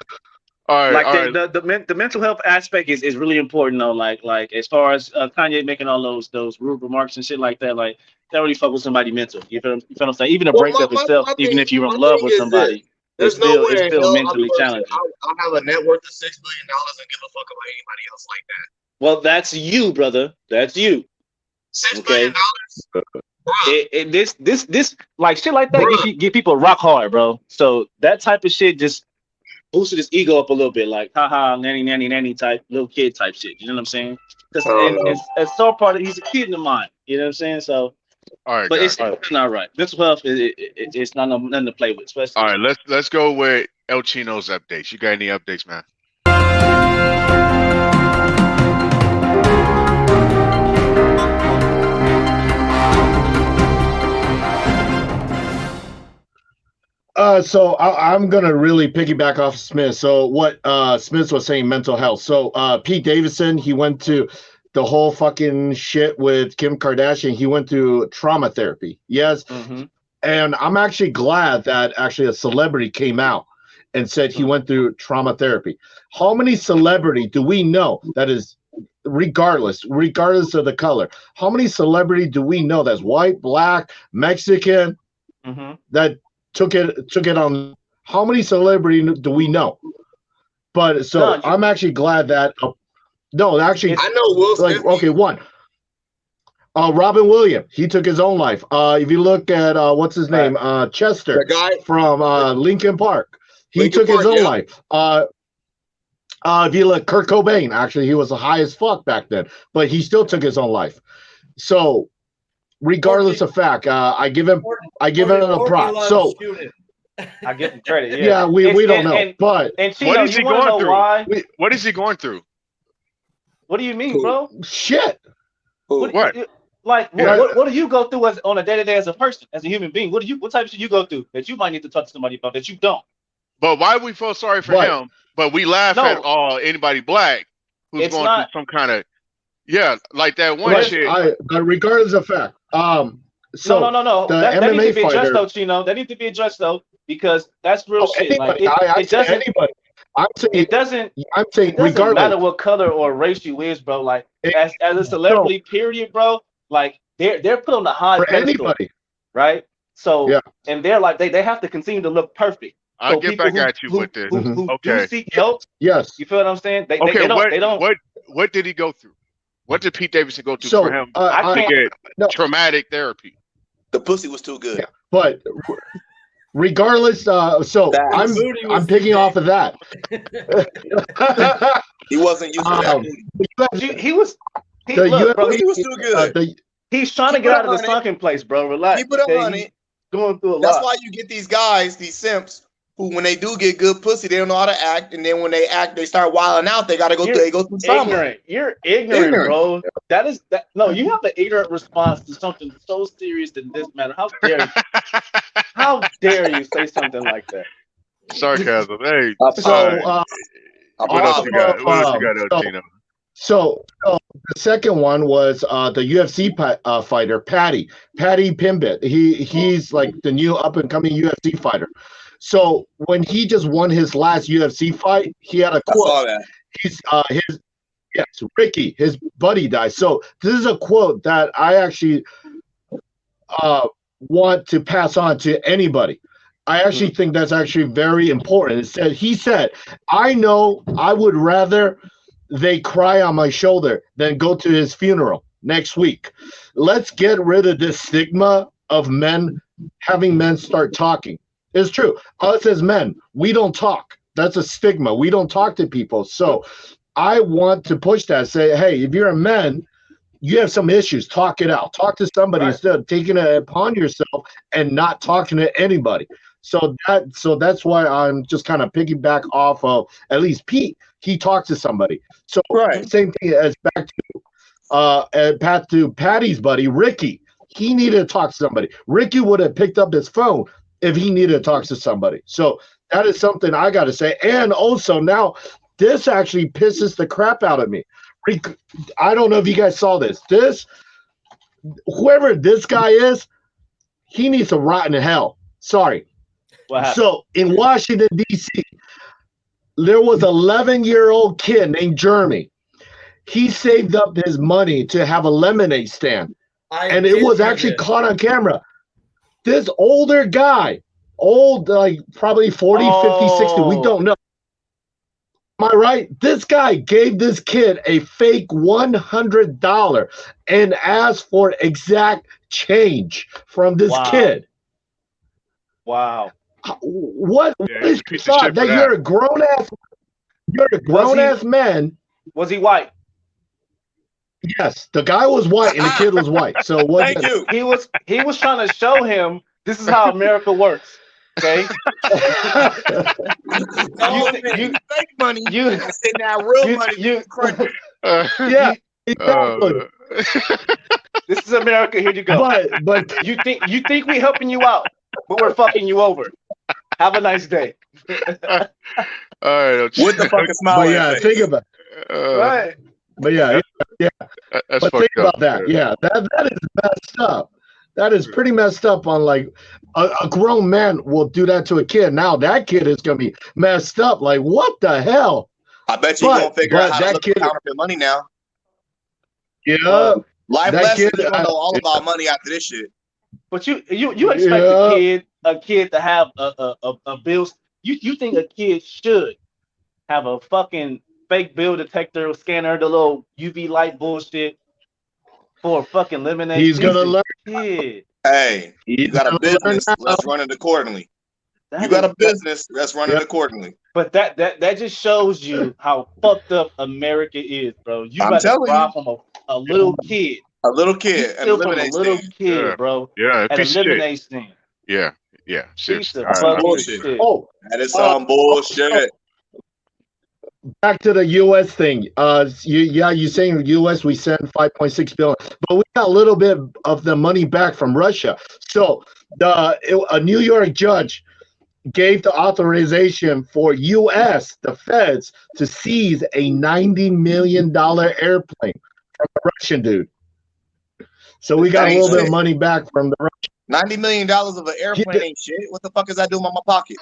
[SPEAKER 2] All right,
[SPEAKER 4] like the mental health aspect is really important though. Like as far as Kanye making all those rude remarks and shit like that, like that really fuck with somebody mental. You feel what I'm saying? Even a breakup itself, even if you're in love with somebody, it's still mentally challenging.
[SPEAKER 3] I'll have a net worth of $6 billion and give a fuck about anybody else like that.
[SPEAKER 4] Well, that's you, brother. That's you.
[SPEAKER 3] $6 billion.
[SPEAKER 4] This like shit like that get people rock hard, bro. So that type of shit just boosted his ego up a little bit, like haha, nanny type little kid type shit. You know what I'm saying? Because it's so part of he's a kid in the mind. You know what I'm saying? So,
[SPEAKER 2] all right,
[SPEAKER 4] but it's not right. Mental health it's not nothing to play with. Especially
[SPEAKER 2] all right, let's go with El Chino's updates. You got any updates, man?
[SPEAKER 5] So I'm gonna really piggyback off Smith. So what Smith was saying, mental health. So Pete Davidson, he went to the whole fucking shit with Kim Kardashian. He went to trauma therapy. Yes, and I'm actually glad that actually a celebrity came out and said he went through trauma therapy. How many celebrity do we know that is, regardless of the color? How many celebrity do we know that's white, black, Mexican that took it on? How many celebrity do we know? But so I'm actually glad that I know Will Smith. Like, okay, one. Robin Williams, he took his own life. If you look at what's his name, Chester,
[SPEAKER 3] The guy
[SPEAKER 5] from Lincoln Park, he
[SPEAKER 3] Linkin
[SPEAKER 5] took his
[SPEAKER 3] Park,
[SPEAKER 5] own
[SPEAKER 3] yeah.
[SPEAKER 5] life. If you look, Kurt Cobain, actually, he was high as fuck back then, but he still took his own life. So, regardless of fact, I give him a prop. So,
[SPEAKER 4] I give him credit.
[SPEAKER 5] yeah, we don't know, but
[SPEAKER 4] Chino,
[SPEAKER 2] what is he going through?
[SPEAKER 4] Why?
[SPEAKER 2] What is he going through?
[SPEAKER 4] What do you mean, bro?
[SPEAKER 5] shit.
[SPEAKER 2] What?
[SPEAKER 4] Like, what do you go through on a day-to-day as a person, as a human being? What type of shit you go through that you might need to talk to somebody about that you don't?
[SPEAKER 2] But why we feel sorry for him, but we laugh at anybody black who's going through some kind of like that one shit.
[SPEAKER 5] Regardless of fact,
[SPEAKER 4] no.
[SPEAKER 5] The
[SPEAKER 4] That
[SPEAKER 5] MMA
[SPEAKER 4] needs to be
[SPEAKER 5] fighter,
[SPEAKER 4] addressed though, Chino. That needs to be addressed though, because that's real shit.
[SPEAKER 5] Anybody,
[SPEAKER 4] Like
[SPEAKER 5] it doesn't. Anybody. I'm saying
[SPEAKER 4] regardless, matter what color or race you is, bro. Like as a celebrity, period, bro. Like they're put on the high
[SPEAKER 5] for
[SPEAKER 4] pedestal,
[SPEAKER 5] anybody,
[SPEAKER 4] right? So and they're like they have to continue to look perfect.
[SPEAKER 2] I'll get back at you with this.
[SPEAKER 4] Who do seek help?
[SPEAKER 5] Yes.
[SPEAKER 4] You feel what I'm saying? They don't.
[SPEAKER 2] What did he go through? What did Pete Davidson go through for him
[SPEAKER 4] I
[SPEAKER 2] to get traumatic therapy?
[SPEAKER 3] The pussy was too good.
[SPEAKER 5] Yeah, but regardless, I'm picking off of that.
[SPEAKER 3] He wasn't used to that.
[SPEAKER 4] He was too good. He's trying to get out of the sunken place, bro. Relax.
[SPEAKER 3] Keep it up, honey.
[SPEAKER 4] Going through a lot.
[SPEAKER 3] That's why you get these guys, these simps, who when they do get good pussy, they don't know how to act, and then when they act, they start wilding out. They gotta go through trauma.
[SPEAKER 4] You're ignorant, bro. That is that. No, you have an ignorant response to something so serious than this matter. How dare you? How dare you say something like that?
[SPEAKER 2] Sarcasm. Hey.
[SPEAKER 5] What
[SPEAKER 2] else you got? What else you got, El Chino?
[SPEAKER 5] So the second one was the UFC fighter, Patty Pimbit. He's like the new up and coming UFC fighter. So when he just won his last UFC fight, he had a quote. He's Ricky, his buddy died. So this is a quote that I actually want to pass on to anybody. I actually think that's actually very important. He said, I know I would rather they cry on my shoulder than go to his funeral next week. Let's get rid of this stigma of having men start talking. It's true. Us as men, we don't talk. That's a stigma. We don't talk to people. So I want to push that. Say, hey, if you're a man, you have some issues, talk it out. Talk to somebody instead of taking it upon yourself and not talking to anybody. So that's why I'm just kind of piggyback off of at least Pete. He talked to somebody. So same thing as back to Patty's buddy Ricky. He needed to talk to somebody. Ricky would have picked up his phone if he needed to talk to somebody. So that is something I got to say. And also now this actually pisses the crap out of me. I don't know if you guys saw this. Whoever this guy is, he needs to rot in hell. Sorry. So in Washington, D.C., there was an 11-year-old kid named Jeremy. He saved up his money to have a lemonade stand. And it was actually caught on camera. This older guy, like probably 40, 50, 60, we don't know. Am I right? This guy gave this kid a fake $100 and asked for exact change from this kid.
[SPEAKER 4] Wow.
[SPEAKER 5] What is your thought that you're a grown ass man?
[SPEAKER 4] Was he white?
[SPEAKER 5] Yes, the guy was white and the kid was white. So what?
[SPEAKER 3] Thank you.
[SPEAKER 4] He was trying to show him this is how America works. Okay.
[SPEAKER 3] You fake money. You sitting out real money.
[SPEAKER 5] Yeah. Exactly.
[SPEAKER 4] This is America. Here you go.
[SPEAKER 5] But
[SPEAKER 4] you think we helping you out, but we're fucking you over. Have a nice day.
[SPEAKER 2] All right.
[SPEAKER 3] What the fucking smile?
[SPEAKER 5] But yeah, think about
[SPEAKER 4] right.
[SPEAKER 5] But yeah.
[SPEAKER 2] That's
[SPEAKER 5] but think about that. Yeah, that is messed up. That is pretty messed up. On like a grown man will do that to a kid. Now that kid is gonna be messed up. Like what the hell?
[SPEAKER 3] I bet you gonna figure out how to look for counterfeit money now.
[SPEAKER 5] Yeah,
[SPEAKER 3] life lessons. You don't know all about money after this shit.
[SPEAKER 4] But you expect a kid to have a bill. You think a kid should have a fucking fake bill detector scanner, the little UV light bullshit, for a fucking lemonade.
[SPEAKER 5] He's gonna learn.
[SPEAKER 4] Kid.
[SPEAKER 3] Hey, you got a
[SPEAKER 5] He's gonna learn
[SPEAKER 3] business. Let's run it accordingly.
[SPEAKER 4] That
[SPEAKER 3] You got
[SPEAKER 4] is-
[SPEAKER 3] a business. Let's run it accordingly.
[SPEAKER 4] But that just shows you how fucked up America is, bro. You
[SPEAKER 3] I'm
[SPEAKER 4] got to
[SPEAKER 3] telling
[SPEAKER 4] rob
[SPEAKER 3] you.
[SPEAKER 4] from a little kid.
[SPEAKER 3] A little
[SPEAKER 4] You
[SPEAKER 3] kid and a
[SPEAKER 4] steal from a
[SPEAKER 3] lemonade
[SPEAKER 4] little
[SPEAKER 3] stand.
[SPEAKER 4] kid,
[SPEAKER 2] Yeah.
[SPEAKER 4] bro.
[SPEAKER 2] Yeah,
[SPEAKER 4] At a
[SPEAKER 2] piece of shit.
[SPEAKER 4] lemonade stand.
[SPEAKER 2] Yeah,
[SPEAKER 4] Piece
[SPEAKER 2] seriously.
[SPEAKER 4] of
[SPEAKER 2] All right,
[SPEAKER 3] Some
[SPEAKER 4] fucking
[SPEAKER 3] bullshit.
[SPEAKER 4] shit.
[SPEAKER 5] Oh,
[SPEAKER 3] That is some bullshit.
[SPEAKER 5] back to the U.S. thing. You're saying the U.S. we sent 5.6 billion, but we got a little bit of the money back from Russia. So a New York judge gave the authorization for U.S. the feds to seize a $90 million airplane from a Russian dude. So we got a little bit of money back from the Russian.
[SPEAKER 3] $90 million of an airplane ain't shit. What the fuck is that doing in my pocket?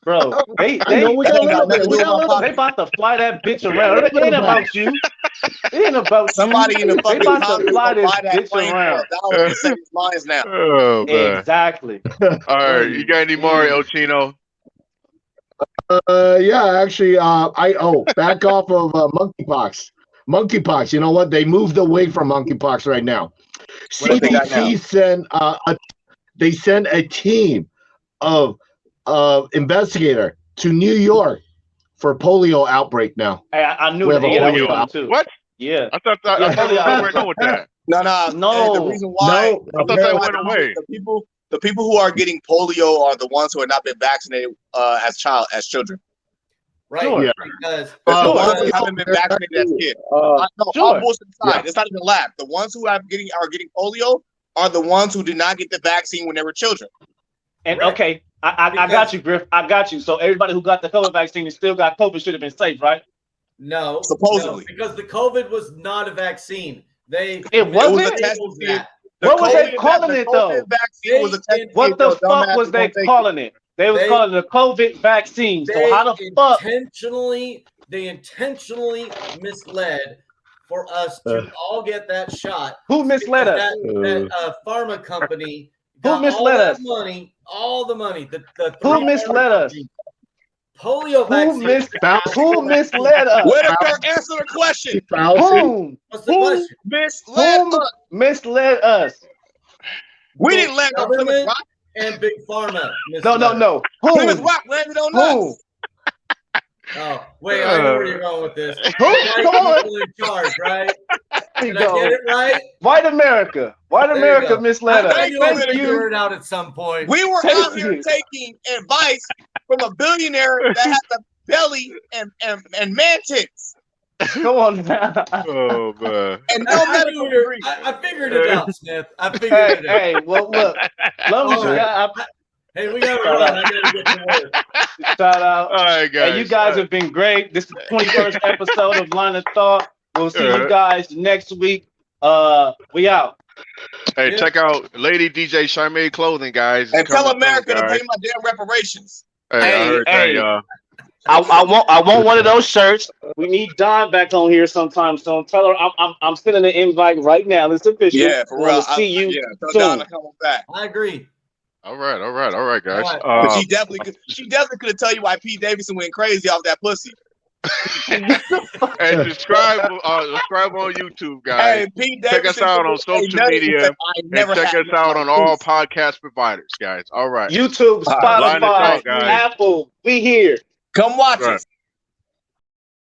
[SPEAKER 4] Bro,
[SPEAKER 5] I know we
[SPEAKER 3] that
[SPEAKER 5] got a
[SPEAKER 3] ain't
[SPEAKER 5] little
[SPEAKER 3] got nothing
[SPEAKER 5] bit.
[SPEAKER 3] to
[SPEAKER 5] We
[SPEAKER 3] do with
[SPEAKER 5] got a
[SPEAKER 3] my
[SPEAKER 5] little
[SPEAKER 4] they
[SPEAKER 3] pocket.
[SPEAKER 4] about to fly that bitch around. It ain't about you. It ain't about
[SPEAKER 3] Somebody in
[SPEAKER 4] you.
[SPEAKER 3] the fucking
[SPEAKER 4] They about to
[SPEAKER 3] Congress
[SPEAKER 4] fly
[SPEAKER 3] gonna
[SPEAKER 4] this
[SPEAKER 3] buy that
[SPEAKER 4] bitch
[SPEAKER 3] plane
[SPEAKER 4] around.
[SPEAKER 3] for $1 to save lives now.
[SPEAKER 2] Oh man.
[SPEAKER 4] Exactly.
[SPEAKER 2] All right, you got any more, El Chino?
[SPEAKER 5] Yeah, actually, back off of monkeypox. Monkeypox. You know what? They moved away from monkeypox right now.
[SPEAKER 3] What they got now?
[SPEAKER 5] CDC sent a team of investigator to New York for polio outbreak now.
[SPEAKER 4] Hey, I knew
[SPEAKER 5] We
[SPEAKER 4] that.
[SPEAKER 5] have a
[SPEAKER 4] Yeah, that was
[SPEAKER 5] polio
[SPEAKER 4] coming too.
[SPEAKER 2] What?
[SPEAKER 4] Yeah.
[SPEAKER 2] I thought that
[SPEAKER 4] Yeah,
[SPEAKER 2] I thought we
[SPEAKER 4] polio
[SPEAKER 2] were
[SPEAKER 4] outbreak.
[SPEAKER 2] done with that.
[SPEAKER 3] No. The reason why
[SPEAKER 2] I thought that went away.
[SPEAKER 3] the people who are getting polio are the ones who have not been vaccinated as children.
[SPEAKER 1] Right.
[SPEAKER 4] Sure.
[SPEAKER 5] Yeah.
[SPEAKER 1] Because
[SPEAKER 3] The
[SPEAKER 4] Sure.
[SPEAKER 3] ones who haven't been vaccinated as kids. No,
[SPEAKER 4] Sure.
[SPEAKER 3] all bullshit aside.
[SPEAKER 5] Yeah.
[SPEAKER 3] It's not even lab. The ones who are getting polio are the ones who did not get the vaccine when they were children.
[SPEAKER 4] And
[SPEAKER 1] Right.
[SPEAKER 4] okay, I got you, Griff. I got you. So everybody who got the COVID vaccine and still got COVID should have been safe, right?
[SPEAKER 1] no,
[SPEAKER 3] Supposedly.
[SPEAKER 1] because the COVID was not a vaccine.
[SPEAKER 4] It wasn't?
[SPEAKER 1] mislabeled that.
[SPEAKER 4] What was they calling it, though?
[SPEAKER 3] COVID vaccine was a test.
[SPEAKER 4] What the fuck was they calling it? They was calling it a COVID vaccine. So how the fuck?
[SPEAKER 1] They intentionally misled for us to all get that shot.
[SPEAKER 4] Who misled us?
[SPEAKER 1] That pharma company
[SPEAKER 4] Who
[SPEAKER 1] got
[SPEAKER 4] misled
[SPEAKER 1] all
[SPEAKER 4] us?
[SPEAKER 1] that money, all the money.
[SPEAKER 4] Who misled us?
[SPEAKER 1] Polio vaccine.
[SPEAKER 4] Who misled us?
[SPEAKER 3] Whitaker, answer the question.
[SPEAKER 4] Whom?
[SPEAKER 1] What's the question?
[SPEAKER 3] Misled
[SPEAKER 4] Whom
[SPEAKER 3] us?
[SPEAKER 4] misled us?
[SPEAKER 3] We didn't land on Plymouth
[SPEAKER 1] Government
[SPEAKER 3] Rock.
[SPEAKER 1] and Big Pharma.
[SPEAKER 4] No.
[SPEAKER 3] Plymouth
[SPEAKER 4] Whom?
[SPEAKER 3] Rock landed on
[SPEAKER 4] Whom?
[SPEAKER 3] us.
[SPEAKER 1] Oh, wait, I know where you're going with this.
[SPEAKER 4] Who?
[SPEAKER 1] White
[SPEAKER 4] Come on.
[SPEAKER 1] people in charge, right?
[SPEAKER 4] There you
[SPEAKER 1] Did I get
[SPEAKER 4] go.
[SPEAKER 1] it right?
[SPEAKER 4] White America. White
[SPEAKER 1] There you
[SPEAKER 4] America
[SPEAKER 1] go.
[SPEAKER 4] misled us.
[SPEAKER 1] I knew I was
[SPEAKER 3] Thank
[SPEAKER 1] going to
[SPEAKER 3] you.
[SPEAKER 1] figure it out at some point.
[SPEAKER 3] We were
[SPEAKER 4] Thank
[SPEAKER 3] out here
[SPEAKER 4] you.
[SPEAKER 3] taking advice from a billionaire that had the belly and man tits
[SPEAKER 4] Come on now.
[SPEAKER 2] Oh man.
[SPEAKER 3] and no medical degree.
[SPEAKER 1] I figured it out, Smith. I figured
[SPEAKER 4] Hey,
[SPEAKER 1] it out.
[SPEAKER 4] hey, well, look. Long as you
[SPEAKER 1] All
[SPEAKER 4] got,
[SPEAKER 1] Hey, we got to run. I got to get to work.
[SPEAKER 4] shout out.
[SPEAKER 2] All right, guys.
[SPEAKER 4] Hey, you guys have been great. This is the 21st episode of Line of Thought. We'll see you guys next week. We out.
[SPEAKER 2] Hey,
[SPEAKER 1] Yeah.
[SPEAKER 2] check out Lady DJ Charmaine Clothing, guys. It's
[SPEAKER 3] And tell
[SPEAKER 2] coming
[SPEAKER 3] America
[SPEAKER 2] soon,
[SPEAKER 3] to
[SPEAKER 2] guys.
[SPEAKER 3] pay my damn reparations.
[SPEAKER 2] Hey, I heard that, y'all.
[SPEAKER 4] I want one of those shirts. We need Don back on here sometime soon. Tell her I'm sending an invite right now. It's official.
[SPEAKER 3] Yeah, for real.
[SPEAKER 4] We'll see you
[SPEAKER 3] tell
[SPEAKER 4] soon.
[SPEAKER 3] Donna coming back.
[SPEAKER 1] I agree.
[SPEAKER 2] All right, guys.
[SPEAKER 1] All right.
[SPEAKER 3] She definitely could tell you why Pete Davidson went crazy off that pussy.
[SPEAKER 2] And subscribe on YouTube, guys.
[SPEAKER 3] Hey, Pete Davidson,
[SPEAKER 2] Check us out on social media. And check us out on all podcast providers, guys. All right.
[SPEAKER 4] YouTube,
[SPEAKER 2] Line of
[SPEAKER 4] Spotify,
[SPEAKER 2] Thought, guys.
[SPEAKER 4] Apple. We here.
[SPEAKER 3] Come watch us.